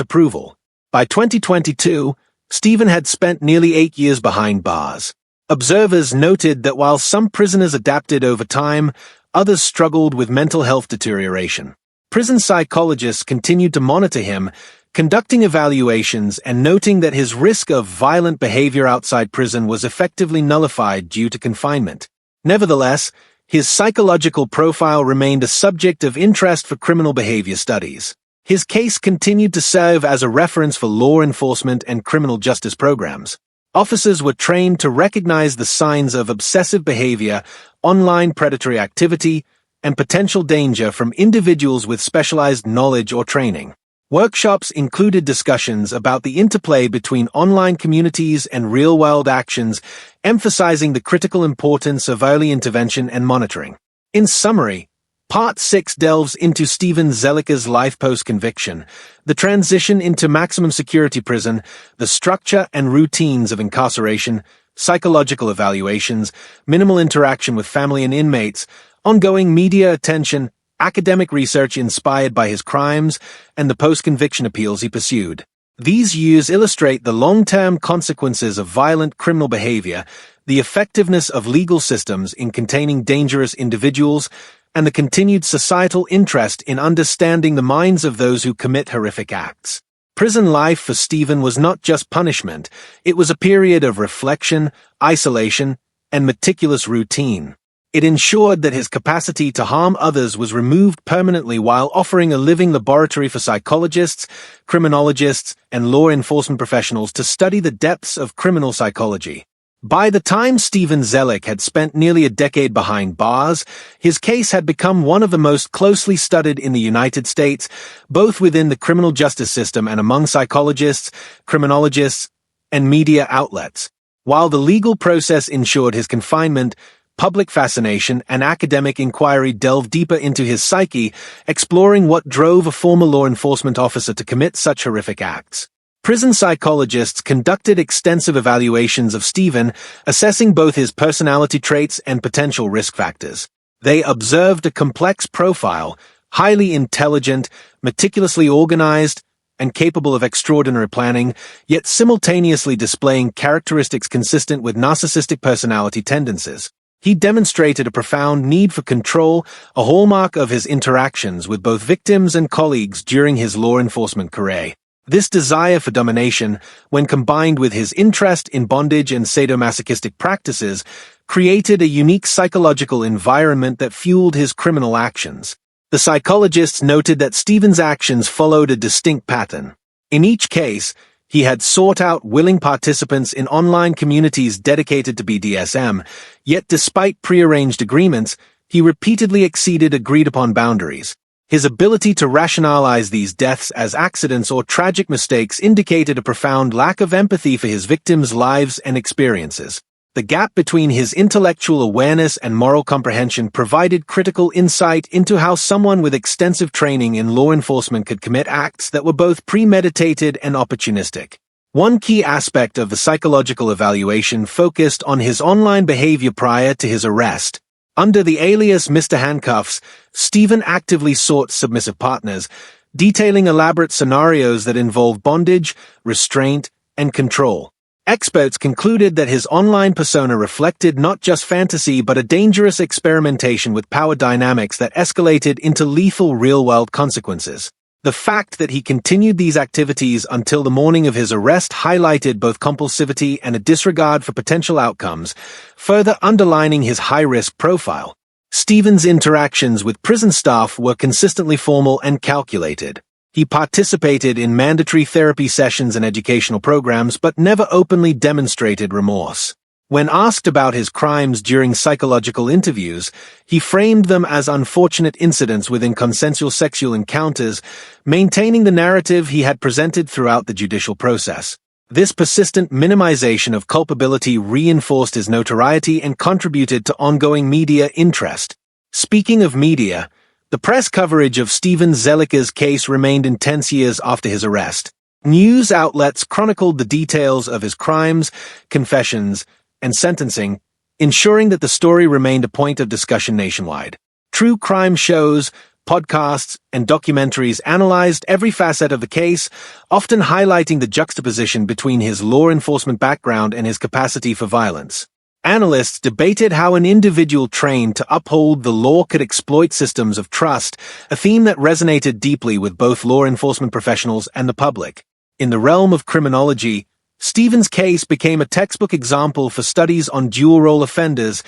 approval. By 2022, Stephen had spent nearly 8 years behind bars. Observers noted that while some prisoners adapted over time, others struggled with mental health deterioration. Prison psychologists continued to monitor him, conducting evaluations and noting that his risk of violent behavior outside prison was effectively nullified due to confinement. Nevertheless, his psychological profile remained a subject of interest for criminal behavior studies. His case continued to serve as a reference for law enforcement and criminal justice programs. Officers were trained to recognize the signs of obsessive behavior, online predatory activity, and potential danger from individuals with specialized knowledge or training. Workshops included discussions about the interplay between online communities and real-world actions, emphasizing the critical importance of early intervention and monitoring. In summary, Part 6 delves into Steven Zellicker's life post-conviction, the transition into maximum security prison, the structure and routines of incarceration, psychological evaluations, minimal interaction with family and inmates, ongoing media attention, academic research inspired by his crimes, and the post-conviction appeals he pursued. These years illustrate the long-term consequences of violent criminal behavior, the effectiveness of legal systems in containing dangerous individuals, and the continued societal interest in understanding the minds of those who commit horrific acts. Prison life for Steven was not just punishment, it was a period of reflection, isolation, and meticulous routine. It ensured that his capacity to harm others was removed permanently while offering a living laboratory for psychologists, criminologists, and law enforcement professionals to study the depths of criminal psychology. By the time Steven Zellick had spent nearly a decade behind bars, his case had become one of the most closely studied in the United States, both within the criminal justice system and among psychologists, criminologists, and media outlets. While the legal process ensured his confinement, public fascination and academic inquiry delved deeper into his psyche, exploring what drove a former law enforcement officer to commit such horrific acts. Prison psychologists conducted extensive evaluations of Steven, assessing both his personality traits and potential risk factors. They observed a complex profile, highly intelligent, meticulously organized, and capable of extraordinary planning, yet simultaneously displaying characteristics consistent with narcissistic personality tendencies. He demonstrated a profound need for control, a hallmark of his interactions with both victims and colleagues during his law enforcement career. This desire for domination, when combined with his interest in bondage and sadomasochistic practices, created a unique psychological environment that fueled his criminal actions. The psychologists noted that Steven's actions followed a distinct pattern. In each case, he had sought out willing participants in online communities dedicated to BDSM, yet despite prearranged agreements, he repeatedly exceeded agreed-upon boundaries. His ability to rationalize these deaths as accidents or tragic mistakes indicated a profound lack of empathy for his victims' lives and experiences. The gap between his intellectual awareness and moral comprehension provided critical insight into how someone with extensive training in law enforcement could commit acts that were both premeditated and opportunistic. One key aspect of the psychological evaluation focused on his online behavior prior to his arrest. Under the alias Mr. Handcuffs, Steven actively sought submissive partners, detailing elaborate scenarios that involve bondage, restraint, and control. Experts concluded that his online persona reflected not just fantasy but a dangerous experimentation with power dynamics that escalated into lethal real-world consequences. The fact that he continued these activities until the morning of his arrest highlighted both compulsivity and a disregard for potential outcomes, further underlining his high-risk profile. Steven's interactions with prison staff were consistently formal and calculated. He participated in mandatory therapy sessions and educational programs but never openly demonstrated remorse. When asked about his crimes during psychological interviews, he framed them as unfortunate incidents within consensual sexual encounters, maintaining the narrative he had presented throughout the judicial process. This persistent minimization of culpability reinforced his notoriety and contributed to ongoing media interest. Speaking of media, the press coverage of Steven Zellicker's case remained intense years after his arrest. News outlets chronicled the details of his crimes, confessions, and sentencing, ensuring that the story remained a point of discussion nationwide. True crime shows, podcasts, and documentaries analyzed every facet of the case, often highlighting the juxtaposition between his law enforcement background and his capacity for violence. Analysts debated how an individual trained to uphold the law could exploit systems of trust, a theme that resonated deeply with both law enforcement professionals and the public. In the realm of criminology, Steven's case became a textbook example for studies on dual-role offenders,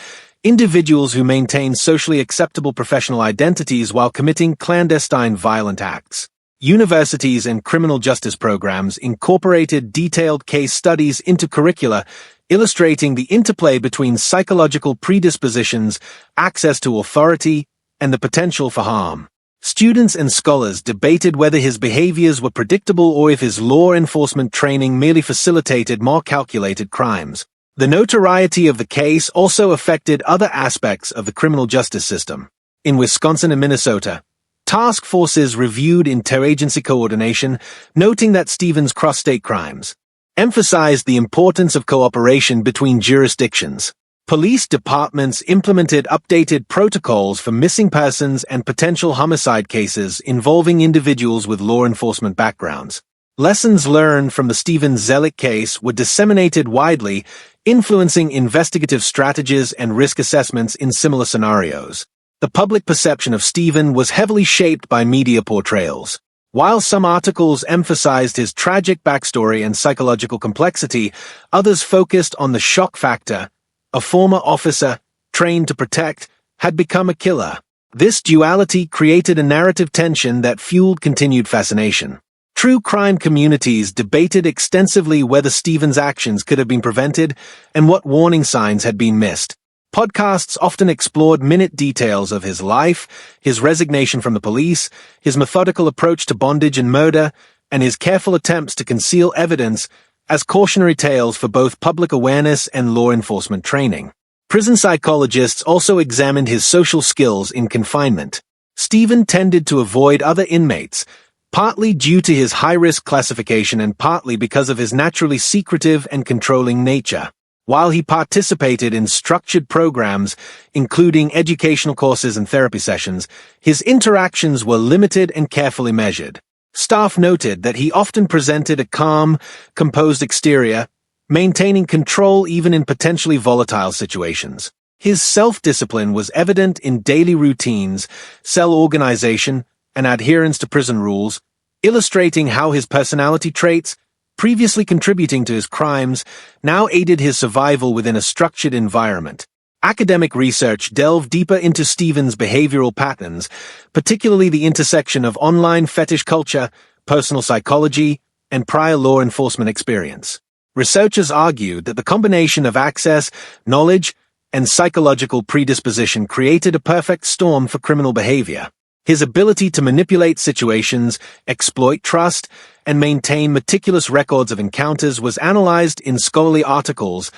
individuals who maintain socially acceptable professional identities while committing clandestine violent acts. Universities and criminal justice programs incorporated detailed case studies into curricula, illustrating the interplay between psychological predispositions, access to authority, and the potential for harm. Students and scholars debated whether his behaviors were predictable or if his law enforcement training merely facilitated more calculated crimes. The notoriety of the case also affected other aspects of the criminal justice system. In Wisconsin and Minnesota, task forces reviewed interagency coordination, noting that Stevens' cross-state crimes emphasized the importance of cooperation between jurisdictions. Police departments implemented updated protocols for missing persons and potential homicide cases involving individuals with law enforcement backgrounds. Lessons learned from the Stevens-Zellick case were disseminated widely, influencing investigative strategies and risk assessments in similar scenarios. The public perception of Steven was heavily shaped by media portrayals. While some articles emphasized his tragic backstory and psychological complexity, others focused on the shock factor. A former officer, trained to protect, had become a killer. This duality created a narrative tension that fueled continued fascination. True crime communities debated extensively whether Stevens' actions could have been prevented and what warning signs had been missed. Podcasts often explored minute details of his life, his resignation from the police, his methodical approach to bondage and murder, and his careful attempts to conceal evidence as cautionary tales for both public awareness and law enforcement training. Prison psychologists also examined his social skills in confinement. Steven tended to avoid other inmates, partly due to his high-risk classification and partly because of his naturally secretive and controlling nature. While he participated in structured programs, including educational courses and therapy sessions, his interactions were limited and carefully measured. Staff noted that he often presented a calm, composed exterior, maintaining control even in potentially volatile situations. His self-discipline was evident in daily routines, cell organization, and adherence to prison rules, illustrating how his personality traits, previously contributing to his crimes, now aided his survival within a structured environment. Academic research delved deeper into Stevens' behavioral patterns, particularly the intersection of online fetish culture, personal psychology, and prior law enforcement experience. Researchers argued that the combination of access, knowledge, and psychological predisposition created a perfect storm for criminal behavior. His ability to manipulate situations, exploit trust, and maintain meticulous records of encounters was analyzed in scholarly articles,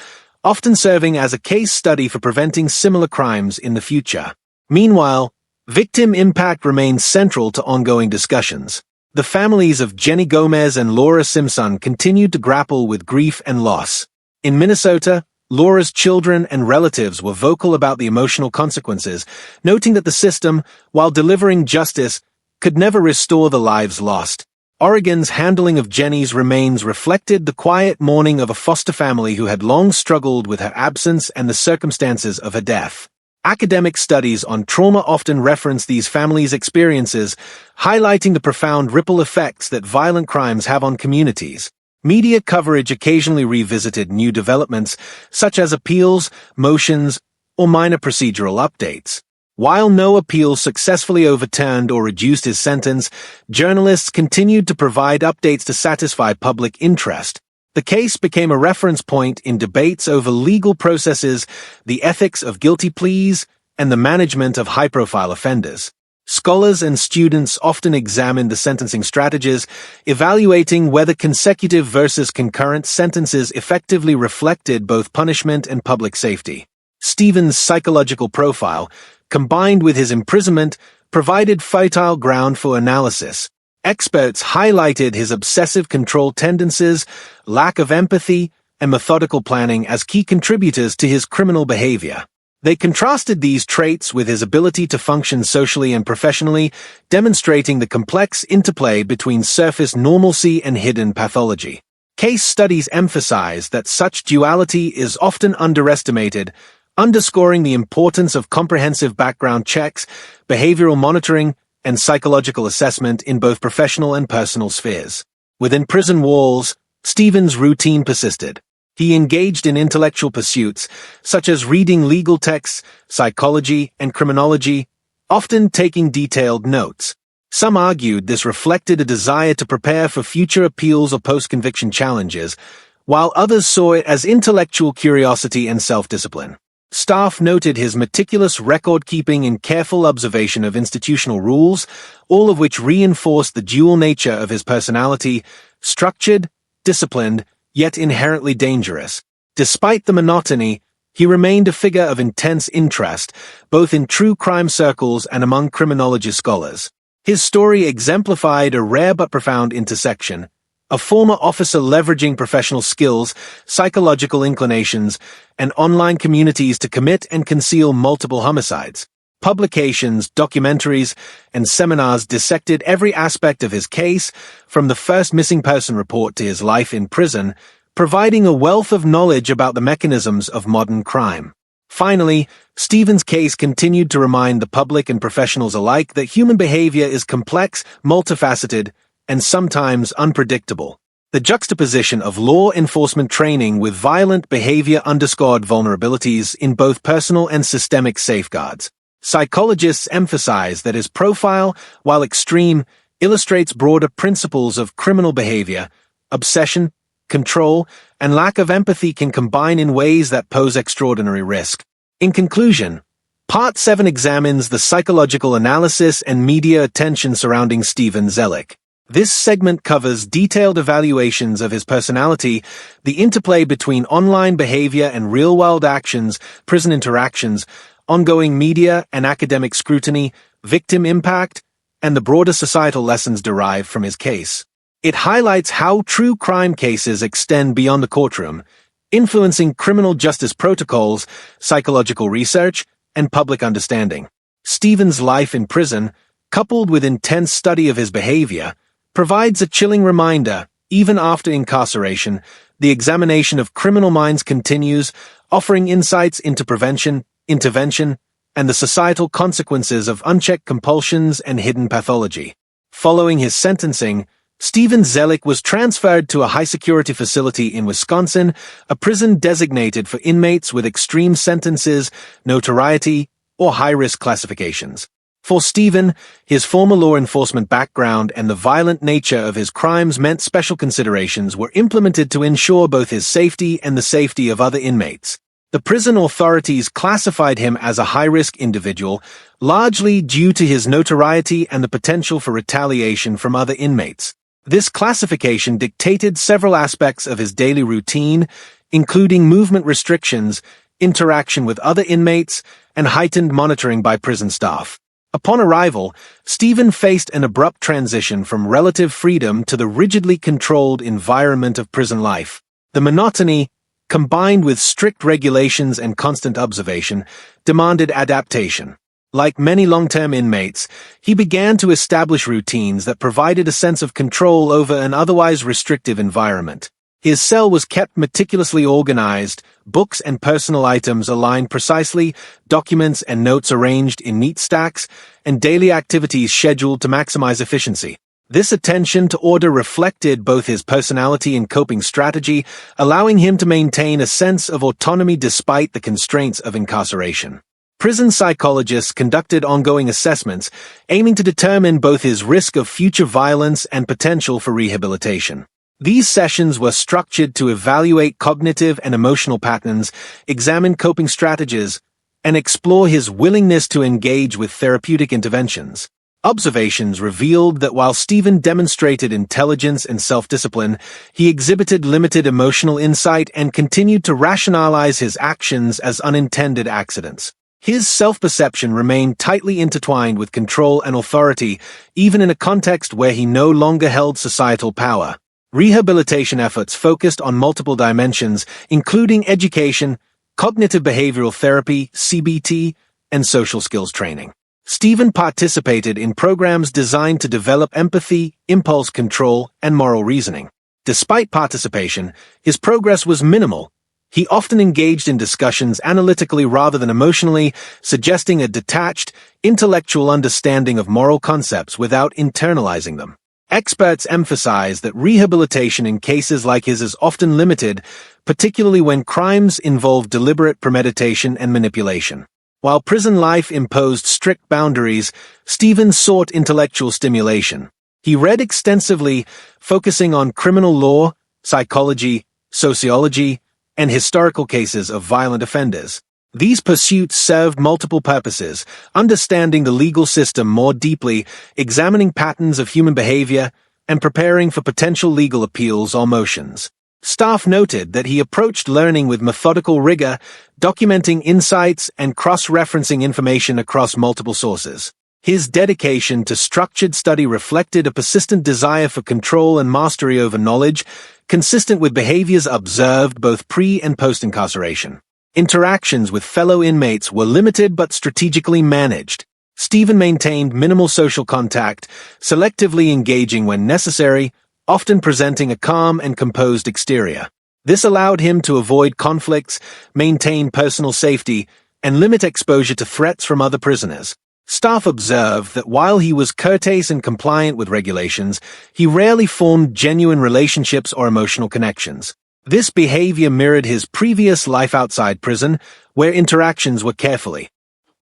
often serving as a case study for preventing similar crimes in the future. Meanwhile, victim impact remains central to ongoing discussions. The families of Jenny Gomez and Laura Simpson continued to grapple with grief and loss. In Minnesota, Laura's children and relatives were vocal about the emotional consequences, noting that the system, while delivering justice, could never restore the lives lost. Oregon's handling of Jenny's remains reflected the quiet mourning of a foster family who had long struggled with her absence and the circumstances of her death. Academic studies on trauma often reference these families' experiences, highlighting the profound ripple effects that violent crimes have on communities. Media coverage occasionally revisited new developments, such as appeals, motions, or minor procedural updates. While no appeal successfully overturned or reduced his sentence, journalists continued to provide updates to satisfy public interest. The case became a reference point in debates over legal processes, the ethics of guilty pleas, and the management of high-profile offenders. Scholars and students often examined the sentencing strategies, evaluating whether consecutive versus concurrent sentences effectively reflected both punishment and public safety. Stevens' psychological profile, combined with his imprisonment, provided fertile ground for analysis. Experts highlighted his obsessive control tendencies, lack of empathy, and methodical planning as key contributors to his criminal behavior. They contrasted these traits with his ability to function socially and professionally, demonstrating the complex interplay between surface normalcy and hidden pathology. Case studies emphasize that such duality is often underestimated, underscoring the importance of comprehensive background checks, behavioral monitoring, and psychological assessment in both professional and personal spheres. Within prison walls, Stevens' routine persisted. He engaged in intellectual pursuits, such as reading legal texts, psychology, and criminology, often taking detailed notes. Some argued this reflected a desire to prepare for future appeals or post-conviction challenges, while others saw it as intellectual curiosity and self-discipline. Staff noted his meticulous record-keeping and careful observation of institutional rules, all of which reinforced the dual nature of his personality: structured, disciplined, yet inherently dangerous. Despite the monotony, he remained a figure of intense interest, both in true crime circles and among criminology scholars. His story exemplified a rare but profound intersection: a former officer leveraging professional skills, psychological inclinations, and online communities to commit and conceal multiple homicides. Publications, documentaries, and seminars dissected every aspect of his case, from the first missing person report to his life in prison, providing a wealth of knowledge about the mechanisms of modern crime. Finally, Stephen's case continued to remind the public and professionals alike that human behavior is complex, multifaceted, and sometimes unpredictable. The juxtaposition of law enforcement training with violent behavior underscored vulnerabilities in both personal and systemic safeguards. Psychologists emphasize that his profile, while extreme, illustrates broader principles of criminal behavior. Obsession, control, and lack of empathy can combine in ways that pose extraordinary risk. In conclusion, Part 7 examines the psychological analysis and media attention surrounding Stephen Zellick. This segment covers detailed evaluations of his personality, the interplay between online behavior and real-world actions, prison interactions, ongoing media and academic scrutiny, victim impact, and the broader societal lessons derived from his case. It highlights how true crime cases extend beyond the courtroom, influencing criminal justice protocols, psychological research, and public understanding. Stephen's life in prison, coupled with intense study of his behavior, provides a chilling reminder: even after incarceration, the examination of criminal minds continues, offering insights into prevention, intervention, and the societal consequences of unchecked compulsions and hidden pathology. Following his sentencing, Stephen Zellick was transferred to a high-security facility in Wisconsin, a prison designated for inmates with extreme sentences, notoriety, or high-risk classifications. For Stephen, his former law enforcement background and the violent nature of his crimes meant special considerations were implemented to ensure both his safety and the safety of other inmates. The prison authorities classified him as a high-risk individual, largely due to his notoriety and the potential for retaliation from other inmates. This classification dictated several aspects of his daily routine, including movement restrictions, interaction with other inmates, and heightened monitoring by prison staff. Upon arrival, Stephen faced an abrupt transition from relative freedom to the rigidly controlled environment of prison life. The monotony, combined with strict regulations and constant observation, demanded adaptation. Like many long-term inmates, he began to establish routines that provided a sense of control over an otherwise restrictive environment. His cell was kept meticulously organized, books and personal items aligned precisely, documents and notes arranged in neat stacks, and daily activities scheduled to maximize efficiency. This attention to order reflected both his personality and coping strategy, allowing him to maintain a sense of autonomy despite the constraints of incarceration. Prison psychologists conducted ongoing assessments, aiming to determine both his risk of future violence and potential for rehabilitation. These sessions were structured to evaluate cognitive and emotional patterns, examine coping strategies, and explore his willingness to engage with therapeutic interventions. Observations revealed that while Stephen demonstrated intelligence and self-discipline, he exhibited limited emotional insight and continued to rationalize his actions as unintended accidents. His self-perception remained tightly intertwined with control and authority, even in a context where he no longer held societal power. Rehabilitation efforts focused on multiple dimensions, including education, cognitive behavioral therapy, CBT, and social skills training. Stephen participated in programs designed to develop empathy, impulse control, and moral reasoning. Despite participation, his progress was minimal. He often engaged in discussions analytically rather than emotionally, suggesting a detached, intellectual understanding of moral concepts without internalizing them. Experts emphasize that rehabilitation in cases like his is often limited, particularly when crimes involve deliberate premeditation and manipulation. While prison life imposed strict boundaries, Stephen sought intellectual stimulation. He read extensively, focusing on criminal law, psychology, sociology, and historical cases of violent offenders. These pursuits served multiple purposes: understanding the legal system more deeply, examining patterns of human behavior, and preparing for potential legal appeals or motions. Staff noted that he approached learning with methodical rigor, documenting insights and cross-referencing information across multiple sources. His dedication to structured study reflected a persistent desire for control and mastery over knowledge, consistent with behaviors observed both pre- and post-incarceration. Interactions with fellow inmates were limited but strategically managed. Stephen maintained minimal social contact, selectively engaging when necessary, often presenting a calm and composed exterior. This allowed him to avoid conflicts, maintain personal safety, and limit exposure to threats from other prisoners. Staff observed that while he was courteous and compliant with regulations, he rarely formed genuine relationships or emotional connections. This behavior mirrored his previous life outside prison, where interactions were carefully.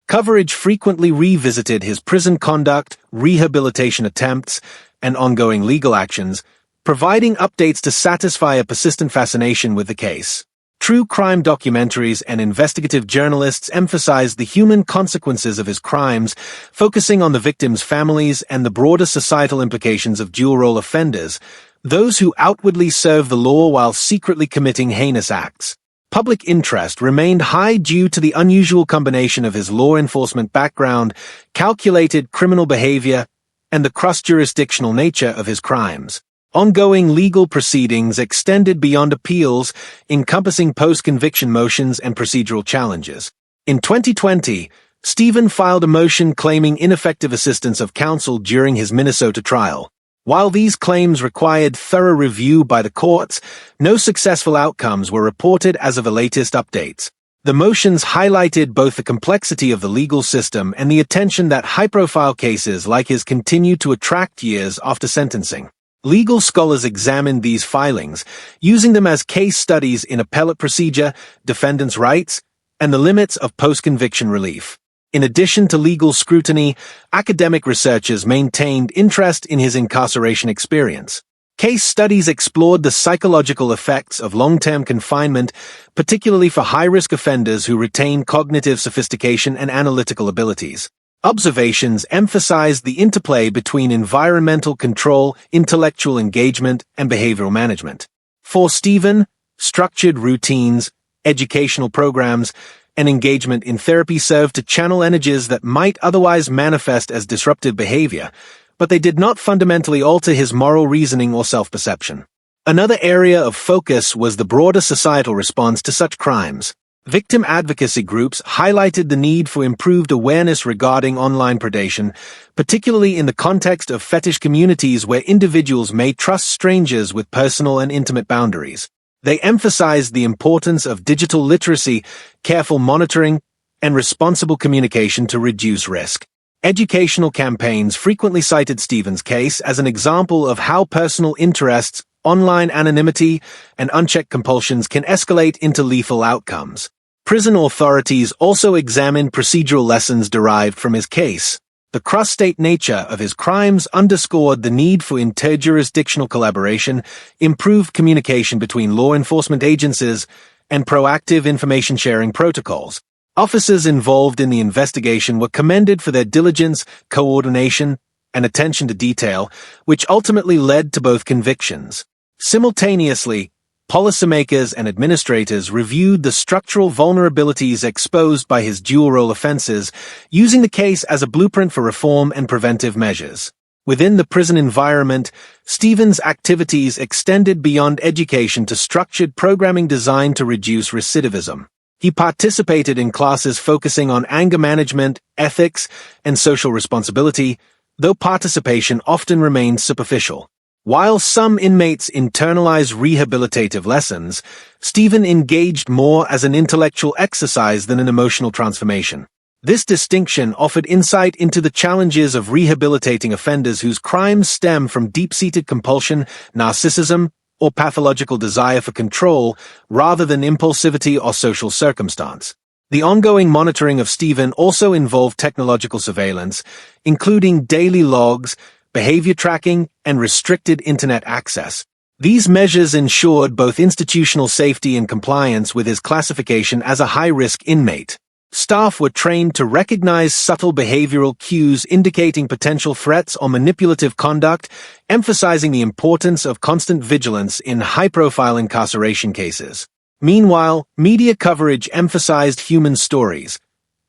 Coverage frequently revisited his prison conduct, rehabilitation attempts, and ongoing legal actions, providing updates to satisfy a persistent fascination with the case. True crime documentaries and investigative journalists emphasized the human consequences of his crimes, focusing on the victims' families and the broader societal implications of dual-role offenders, those who outwardly serve the law while secretly committing heinous acts. Public interest remained high due to the unusual combination of his law enforcement background, calculated criminal behavior, and the cross-jurisdictional nature of his crimes. Ongoing legal proceedings extended beyond appeals, encompassing post-conviction motions and procedural challenges. In 2020, Stephen filed a motion claiming ineffective assistance of counsel during his Minnesota trial. While these claims required thorough review by the courts, no successful outcomes were reported as of the latest updates. The motions highlighted both the complexity of the legal system and the attention that high-profile cases like his continue to attract years after sentencing. Legal scholars examined these filings, using them as case studies in appellate procedure, defendants' rights, and the limits of post-conviction relief. In addition to legal scrutiny, academic researchers maintained interest in his incarceration experience. Case studies explored the psychological effects of long-term confinement, particularly for high-risk offenders who retain cognitive sophistication and analytical abilities. Observations emphasized the interplay between environmental control, intellectual engagement, and behavioral management. For Stephen, structured routines, educational programs, and engagement in therapy served to channel energies that might otherwise manifest as disruptive behavior, but they did not fundamentally alter his moral reasoning or self-perception. Another area of focus was the broader societal response to such crimes. Victim advocacy groups highlighted the need for improved awareness regarding online predation, particularly in the context of fetish communities where individuals may trust strangers with personal and intimate boundaries. They emphasized the importance of digital literacy, careful monitoring, and responsible communication to reduce risk. Educational campaigns frequently cited Stephen's case as an example of how personal interests, online anonymity, and unchecked compulsions can escalate into lethal outcomes. Prison authorities also examined procedural lessons derived from his case. The cross-state nature of his crimes underscored the need for interjurisdictional collaboration, improved communication between law enforcement agencies, and proactive information-sharing protocols. Officers involved in the investigation were commended for their diligence, coordination, and attention to detail, which ultimately led to both convictions. Simultaneously, policymakers and administrators reviewed the structural vulnerabilities exposed by his dual-role offenses, using the case as a blueprint for reform and preventive measures. Within the prison environment, Stephen's activities extended beyond education to structured programming designed to reduce recidivism. He participated in classes focusing on anger management, ethics, and social responsibility, though participation often remained superficial. While some inmates internalize rehabilitative lessons, Stephen engaged more as an intellectual exercise than an emotional transformation. This distinction offered insight into the challenges of rehabilitating offenders whose crimes stem from deep-seated compulsion, narcissism, or pathological desire for control rather than impulsivity or social circumstance. The ongoing monitoring of Stephen also involved technological surveillance, including daily logs, behavior tracking, and restricted internet access. These measures ensured both institutional safety and compliance with his classification as a high-risk inmate. Staff were trained to recognize subtle behavioral cues indicating potential threats or manipulative conduct, emphasizing the importance of constant vigilance in high-profile incarceration cases. Meanwhile, media coverage emphasized human stories,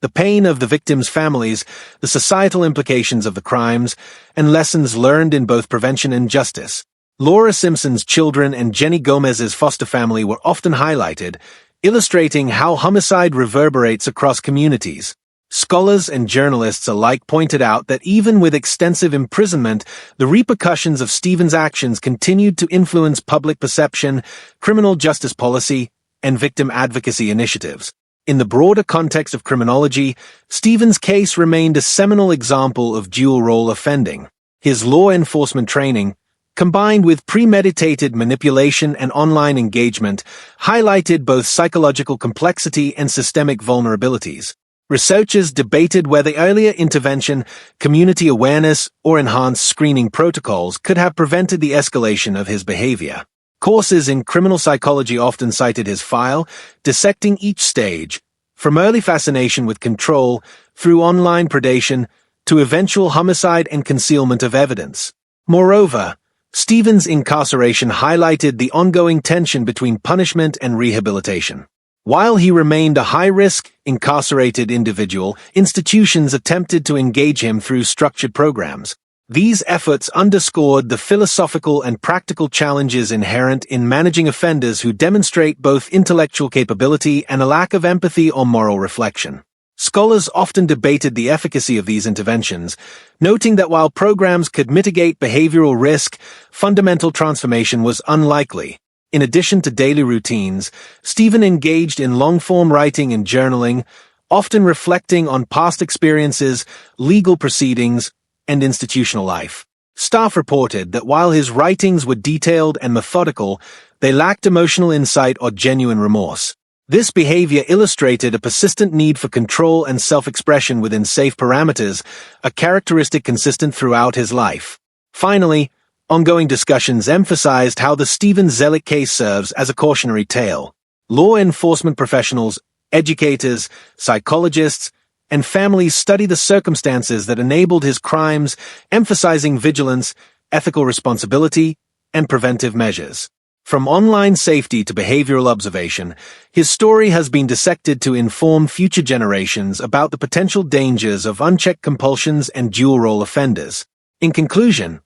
the pain of the victims' families, the societal implications of the crimes, and lessons learned in both prevention and justice. Laura Simpson's children and Jenny Gomez's foster family were often highlighted, illustrating how homicide reverberates across communities. Scholars and journalists alike pointed out that even with extensive imprisonment, the repercussions of Stephen's actions continued to influence public perception, criminal justice policy, and victim advocacy initiatives. In the broader context of criminology, Stephen's case remained a seminal example of dual-role offending. His law enforcement training, combined with premeditated manipulation and online engagement, highlighted both psychological complexity and systemic vulnerabilities. Researchers debated whether earlier intervention, community awareness, or enhanced screening protocols could have prevented the escalation of his behavior. Courses in criminal psychology often cited his file, dissecting each stage, from early fascination with control through online predation to eventual homicide and concealment of evidence. Moreover, Stephen's incarceration highlighted the ongoing tension between punishment and rehabilitation. While he remained a high-risk, incarcerated individual, institutions attempted to engage him through structured programs. These efforts underscored the philosophical and practical challenges inherent in managing offenders who demonstrate both intellectual capability and a lack of empathy or moral reflection. Scholars often debated the efficacy of these interventions, noting that while programs could mitigate behavioral risk, fundamental transformation was unlikely. In addition to daily routines, Stephen engaged in long-form writing and journaling, often reflecting on past experiences, legal proceedings, and institutional life. Staff reported that while his writings were detailed and methodical, they lacked emotional insight or genuine remorse. This behavior illustrated a persistent need for control and self-expression within safe parameters, a characteristic consistent throughout his life. Finally, ongoing discussions emphasized how the Stephen Zellick case serves as a cautionary tale. Law enforcement professionals, educators, psychologists, and families study the circumstances that enabled his crimes, emphasizing vigilance, ethical responsibility, and preventive measures. From online safety to behavioral observation, his story has been dissected to inform future generations about the potential dangers of unchecked compulsions and dual-role offenders. In conclusion,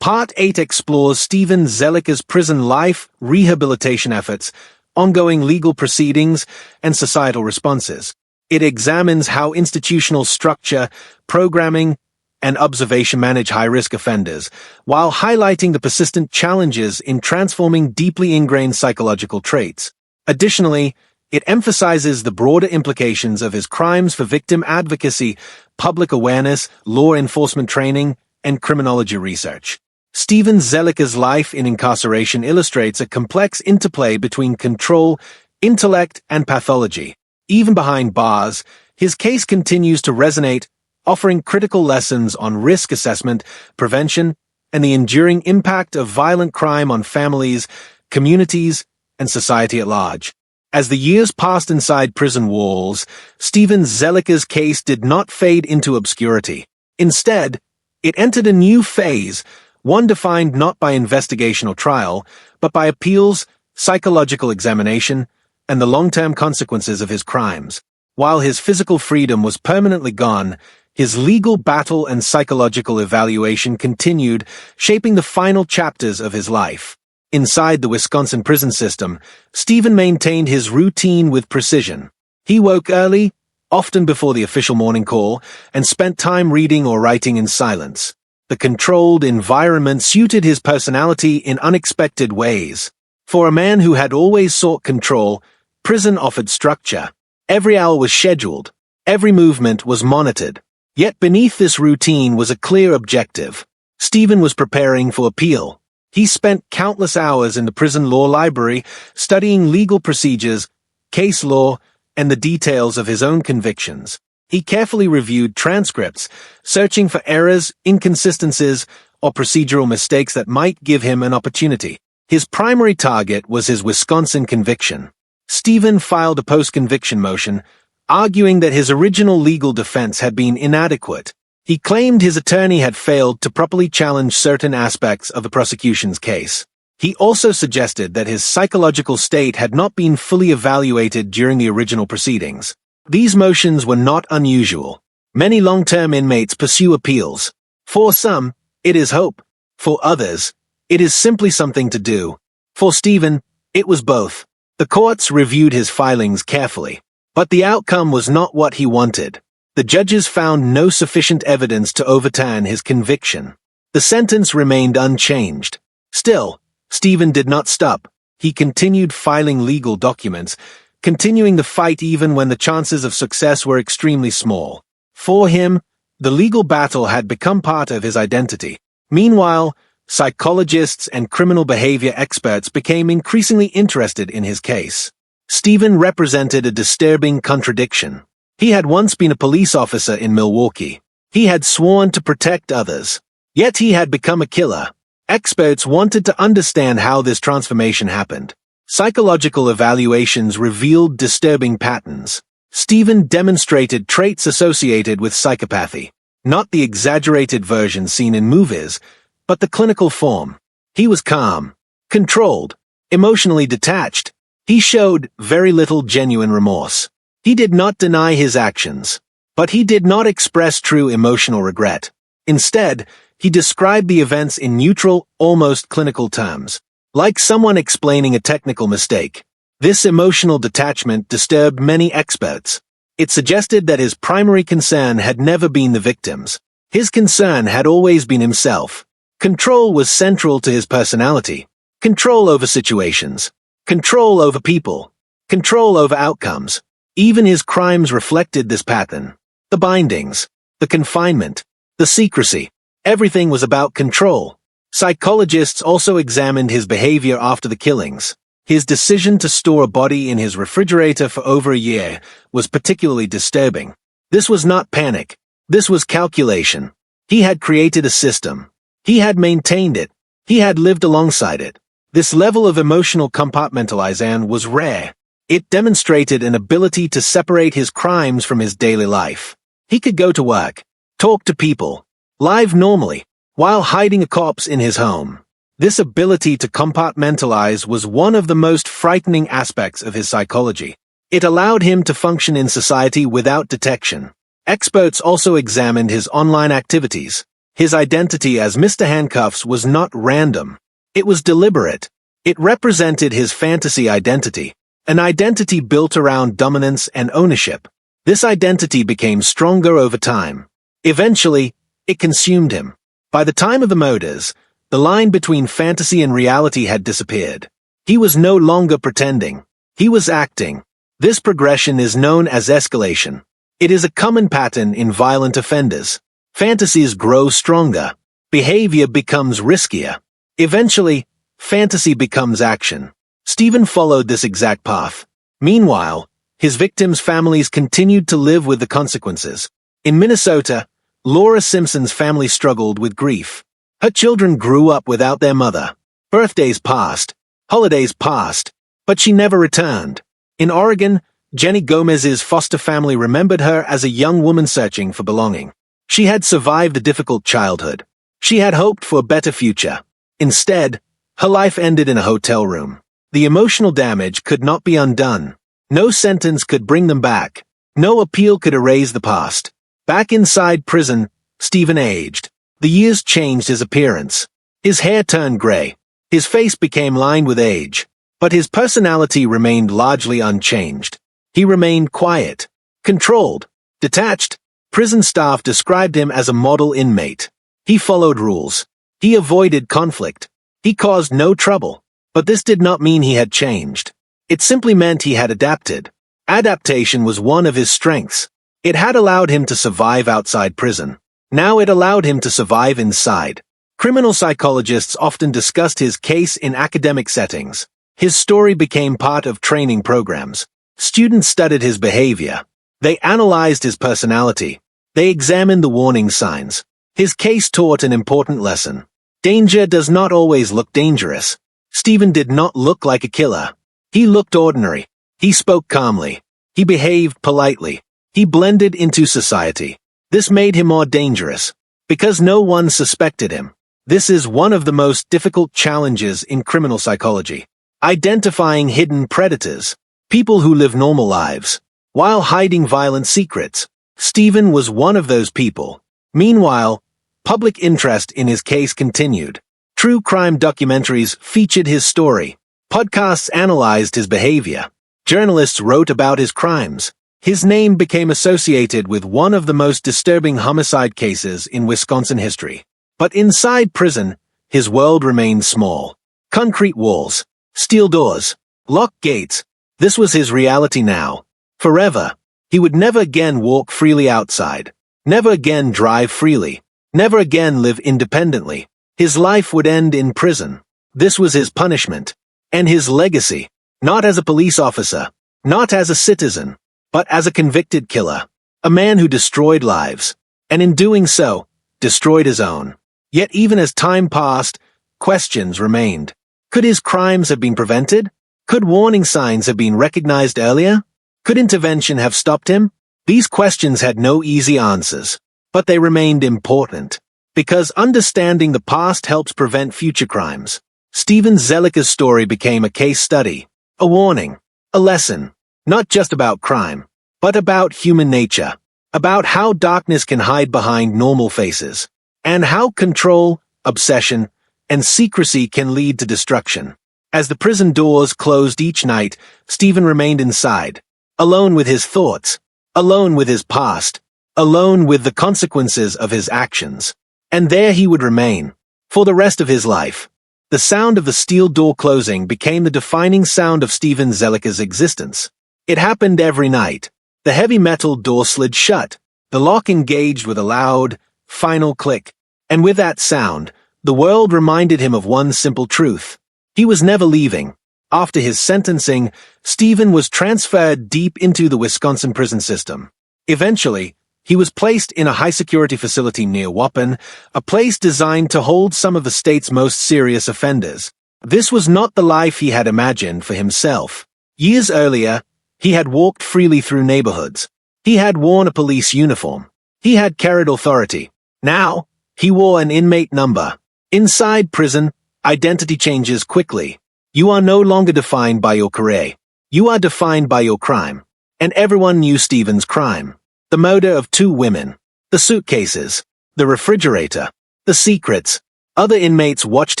Part 8 explores Stephen Zellick's prison life, rehabilitation efforts, ongoing legal proceedings, and societal responses. It examines how institutional structure, programming, and observation manage high-risk offenders, while highlighting the persistent challenges in transforming deeply ingrained psychological traits. Additionally, it emphasizes the broader implications of his crimes for victim advocacy, public awareness, law enforcement training, and criminology research. Stephen Zellick's life in incarceration illustrates a complex interplay between control, intellect, and pathology. Even behind bars, his case continues to resonate, offering critical lessons on risk assessment, prevention, and the enduring impact of violent crime on families, communities, and society at large. As the years passed inside prison walls, Stephen Zellick's case did not fade into obscurity. Instead, it entered a new phase, one defined not by investigation or trial, but by appeals, psychological examination, and the long-term consequences of his crimes. While his physical freedom was permanently gone, his legal battle and psychological evaluation continued, shaping the final chapters of his life. Inside the Wisconsin prison system, Stephen maintained his routine with precision. He woke early, often before the official morning call, and spent time reading or writing in silence. The controlled environment suited his personality in unexpected ways. For a man who had always sought control, prison offered structure. Every hour was scheduled. Every movement was monitored. Yet beneath this routine was a clear objective. Stephen was preparing for appeal. He spent countless hours in the prison law library, studying legal procedures, case law, and the details of his own convictions. He carefully reviewed transcripts, searching for errors, inconsistencies, or procedural mistakes that might give him an opportunity. His primary target was his Wisconsin conviction. Stephen filed a post-conviction motion, arguing that his original legal defense had been inadequate. He claimed his attorney had failed to properly challenge certain aspects of the prosecution's case. He also suggested that his psychological state had not been fully evaluated during the original proceedings. These motions were not unusual. Many long-term inmates pursue appeals. For some, it is hope. For others, it is simply something to do. For Stephen, it was both. The courts reviewed his filings carefully, but the outcome was not what he wanted. The judges found no sufficient evidence to overturn his conviction. The sentence remained unchanged. Still, Stephen did not stop. He continued filing legal documents, continuing the fight even when the chances of success were extremely small. For him, the legal battle had become part of his identity. Meanwhile, psychologists and criminal behavior experts became increasingly interested in his case. Stephen represented a disturbing contradiction. He had once been a police officer in Milwaukee. He had sworn to protect others. Yet he had become a killer. Experts wanted to understand how this transformation happened. Psychological evaluations revealed disturbing patterns. Stephen demonstrated traits associated with psychopathy. Not the exaggerated version seen in movies, but the clinical form. He was calm, controlled, emotionally detached. He showed very little genuine remorse. He did not deny his actions, but he did not express true emotional regret. Instead, he described the events in neutral, almost clinical terms, like someone explaining a technical mistake. This emotional detachment disturbed many experts. It suggested that his primary concern had never been the victims. His concern had always been himself. Control was central to his personality. Control over situations. Control over people. Control over outcomes. Even his crimes reflected this pattern. The bindings. The confinement. The secrecy. Everything was about control. Psychologists also examined his behavior after the killings. His decision to store a body in his refrigerator for over a year was particularly disturbing. This was not panic. This was calculation. He had created a system. He had maintained it. He had lived alongside it. This level of emotional compartmentalization was rare. It demonstrated an ability to separate his crimes from his daily life. He could go to work, talk to people, live normally, while hiding a corpse in his home. This ability to compartmentalize was one of the most frightening aspects of his psychology. It allowed him to function in society without detection. Experts also examined his online activities. His identity as Mr. Handcuffs was not random. It was deliberate. It represented his fantasy identity, an identity built around dominance and ownership. This identity became stronger over time. Eventually, it consumed him. By the time of the murders, the line between fantasy and reality had disappeared. He was no longer pretending. He was acting. This progression is known as escalation. It is a common pattern in violent offenders. Fantasies grow stronger. Behavior becomes riskier. Eventually, fantasy becomes action. Stephen followed this exact path. Meanwhile, his victims' families continued to live with the consequences. In Minnesota, Laura Simpson's family struggled with grief. Her children grew up without their mother. Birthdays passed. Holidays passed. But she never returned. In Oregon, Jenny Gomez's foster family remembered her as a young woman searching for belonging. She had survived a difficult childhood. She had hoped for a better future. Instead, her life ended in a hotel room. The emotional damage could not be undone. No sentence could bring them back. No appeal could erase the past. Back inside prison, Stephen aged. The years changed his appearance. His hair turned gray. His face became lined with age. But his personality remained largely unchanged. He remained quiet, controlled, detached. Prison staff described him as a model inmate. He followed rules. He avoided conflict. He caused no trouble. But this did not mean he had changed. It simply meant he had adapted. Adaptation was one of his strengths. It had allowed him to survive outside prison. Now it allowed him to survive inside. Criminal psychologists often discussed his case in academic settings. His story became part of training programs. Students studied his behavior. They analyzed his personality. They examined the warning signs. His case taught an important lesson. Danger does not always look dangerous. Stephen did not look like a killer. He looked ordinary. He spoke calmly. He behaved politely. He blended into society. This made him more dangerous, because no one suspected him. This is one of the most difficult challenges in criminal psychology. Identifying hidden predators, people who live normal lives, while hiding violent secrets. Stephen was one of those people. Meanwhile, public interest in his case continued. True crime documentaries featured his story. Podcasts analyzed his behavior. Journalists wrote about his crimes. His name became associated with one of the most disturbing homicide cases in Wisconsin history. But inside prison, his world remained small. Concrete walls, steel doors, locked gates. This was his reality now. Forever. He would never again walk freely outside. Never again drive freely. Never again live independently. His life would end in prison. This was his punishment. And his legacy. Not as a police officer. Not as a citizen. But as a convicted killer. A man who destroyed lives. And in doing so, destroyed his own. Yet even as time passed, questions remained. Could his crimes have been prevented? Could warning signs have been recognized earlier? Could intervention have stopped him? These questions had no easy answers, but they remained important. Because understanding the past helps prevent future crimes. Stephen Zelliker's story became a case study, a warning, a lesson, not just about crime, but about human nature, about how darkness can hide behind normal faces, and how control, obsession, and secrecy can lead to destruction. As the prison doors closed each night, Stephen remained inside, alone with his thoughts, alone with his past, alone with the consequences of his actions. And there he would remain, for the rest of his life. The sound of the steel door closing became the defining sound of Stephen Zelliker's existence. It happened every night. The heavy metal door slid shut, the lock engaged with a loud, final click, and with that sound, the world reminded him of one simple truth. He was never leaving. After his sentencing, Stephen was transferred deep into the Wisconsin prison system. Eventually, he was placed in a high-security facility near Waupun, a place designed to hold some of the state's most serious offenders. This was not the life he had imagined for himself. Years earlier, he had walked freely through neighborhoods. He had worn a police uniform. He had carried authority. Now, he wore an inmate number. Inside prison, identity changes quickly. You are no longer defined by your career. You are defined by your crime. And everyone knew Stephen's crime. The murder of 2 women. The suitcases. The refrigerator. The secrets. Other inmates watched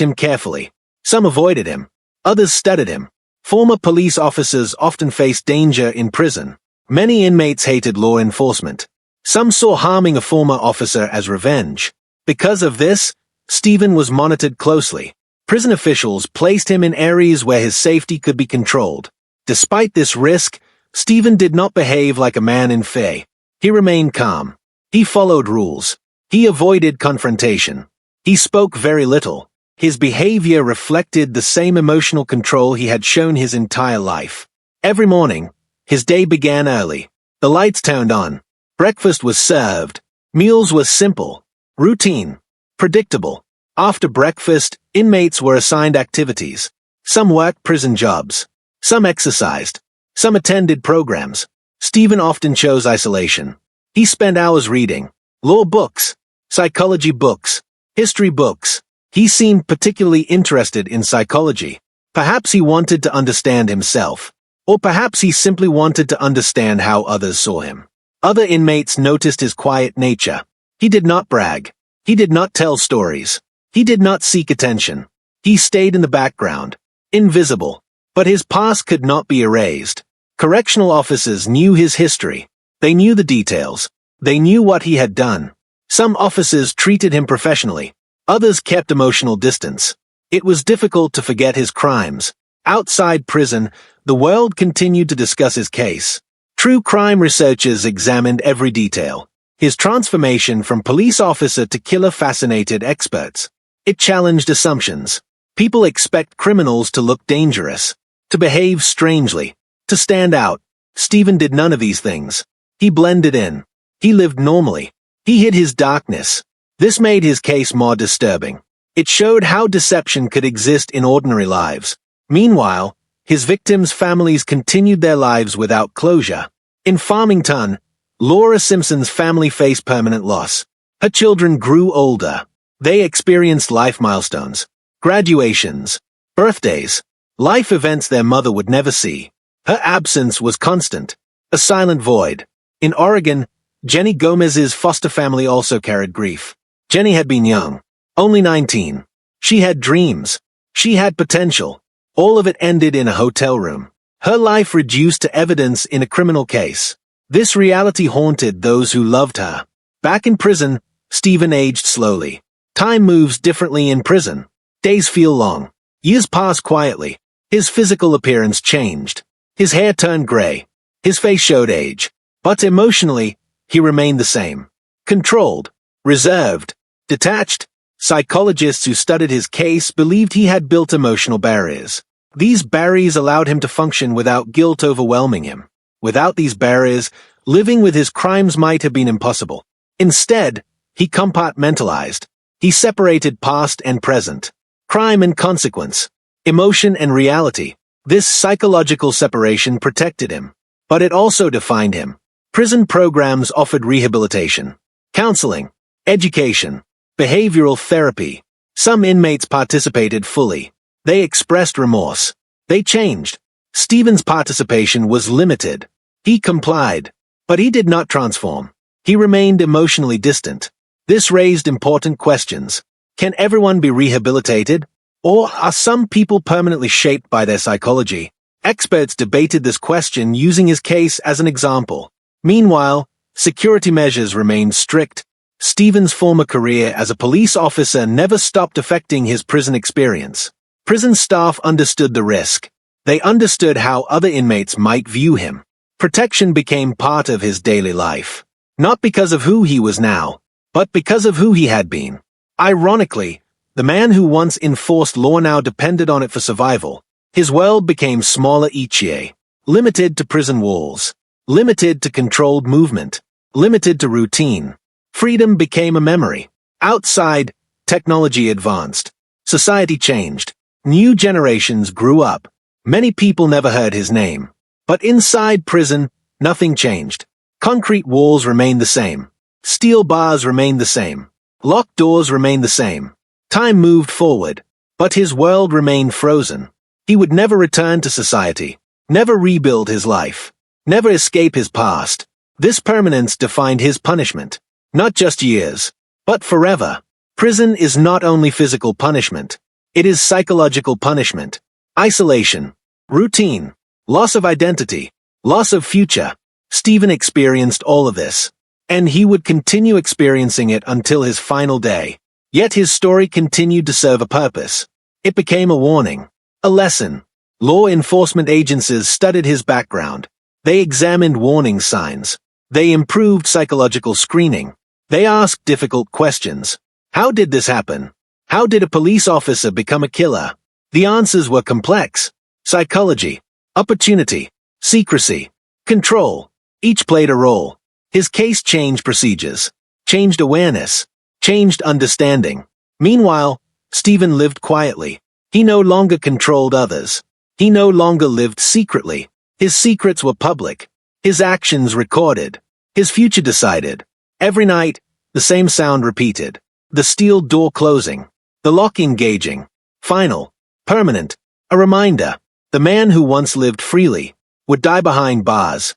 him carefully. Some avoided him. Others studied him. Former police officers often faced danger in prison. Many inmates hated law enforcement. Some saw harming a former officer as revenge. Because of this, Stephen was monitored closely. Prison officials placed him in areas where his safety could be controlled. Despite this risk, Stephen did not behave like a man in fear. He remained calm. He followed rules. He avoided confrontation. He spoke very little. His behavior reflected the same emotional control he had shown his entire life. Every morning, his day began early. The lights turned on. Breakfast was served. Meals were simple, routine, predictable. After breakfast, inmates were assigned activities. Some worked prison jobs. Some exercised. Some attended programs. Stephen often chose isolation. He spent hours reading law books, psychology books, history books. He seemed particularly interested in psychology. Perhaps he wanted to understand himself. Or perhaps he simply wanted to understand how others saw him. Other inmates noticed his quiet nature. He did not brag. He did not tell stories. He did not seek attention. He stayed in the background, invisible. But his past could not be erased. Correctional officers knew his history. They knew the details. They knew what he had done. Some officers treated him professionally. Others kept emotional distance. It was difficult to forget his crimes. Outside prison, the world continued to discuss his case. True crime researchers examined every detail. His transformation from police officer to killer fascinated experts. It challenged assumptions. People expect criminals to look dangerous, to behave strangely, to stand out. Stephen did none of these things. He blended in. He lived normally. He hid his darkness. This made his case more disturbing. It showed how deception could exist in ordinary lives. Meanwhile, his victims' families continued their lives without closure. In Farmington, Laura Simpson's family faced permanent loss. Her children grew older. They experienced life milestones, graduations, birthdays, life events their mother would never see. Her absence was constant, a silent void. In Oregon, Jenny Gomez's foster family also carried grief. Jenny had been young, only 19. She had dreams. She had potential. All of it ended in a hotel room. Her life reduced to evidence in a criminal case. This reality haunted those who loved her. Back in prison, Stephen aged slowly. Time moves differently in prison. Days feel long. Years pass quietly. His physical appearance changed. His hair turned gray. His face showed age. But emotionally, he remained the same. Controlled, reserved, detached. Psychologists who studied his case believed he had built emotional barriers. These barriers allowed him to function without guilt overwhelming him. Without these barriers, living with his crimes might have been impossible. Instead, he compartmentalized. He separated past and present, crime and consequence, emotion and reality. This psychological separation protected him, but it also defined him. Prison programs offered rehabilitation, counseling, education, behavioral therapy. Some inmates participated fully. They expressed remorse. They changed. Stephen's participation was limited. He complied, but he did not transform. He remained emotionally distant. This raised important questions. Can everyone be rehabilitated? Or are some people permanently shaped by their psychology? Experts debated this question using his case as an example. Meanwhile, security measures remained strict. Stephen's former career as a police officer never stopped affecting his prison experience. Prison staff understood the risk. They understood how other inmates might view him. Protection became part of his daily life. Not because of who he was now, but because of who he had been. Ironically, the man who once enforced law now depended on it for survival. His world became smaller each year, limited to prison walls, limited to controlled movement, limited to routine. Freedom became a memory. Outside, technology advanced. Society changed. New generations grew up. Many people never heard his name. But inside prison, nothing changed. Concrete walls remained the same. Steel bars remained the same. Locked doors remained the same. Time moved forward, but his world remained frozen. He would never return to society, never rebuild his life, never escape his past. This permanence defined his punishment. Not just years, but forever. Prison is not only physical punishment. It is psychological punishment. Isolation, routine, loss of identity, loss of future. Stephen experienced all of this, and he would continue experiencing it until his final day. Yet his story continued to serve a purpose. It became a warning, a lesson. Law enforcement agencies studied his background. They examined warning signs. They improved psychological screening. They asked difficult questions. How did this happen? How did a police officer become a killer? The answers were complex. Psychology, opportunity, secrecy, control. Each played a role. His case changed procedures, changed awareness, changed understanding. Meanwhile, Stephen lived quietly. He no longer controlled others. He no longer lived secretly. His secrets were public. His actions recorded. His future decided. Every night, the same sound repeated. The steel door closing. The lock engaging. Final. Permanent. A reminder. The man who once lived freely would die behind bars.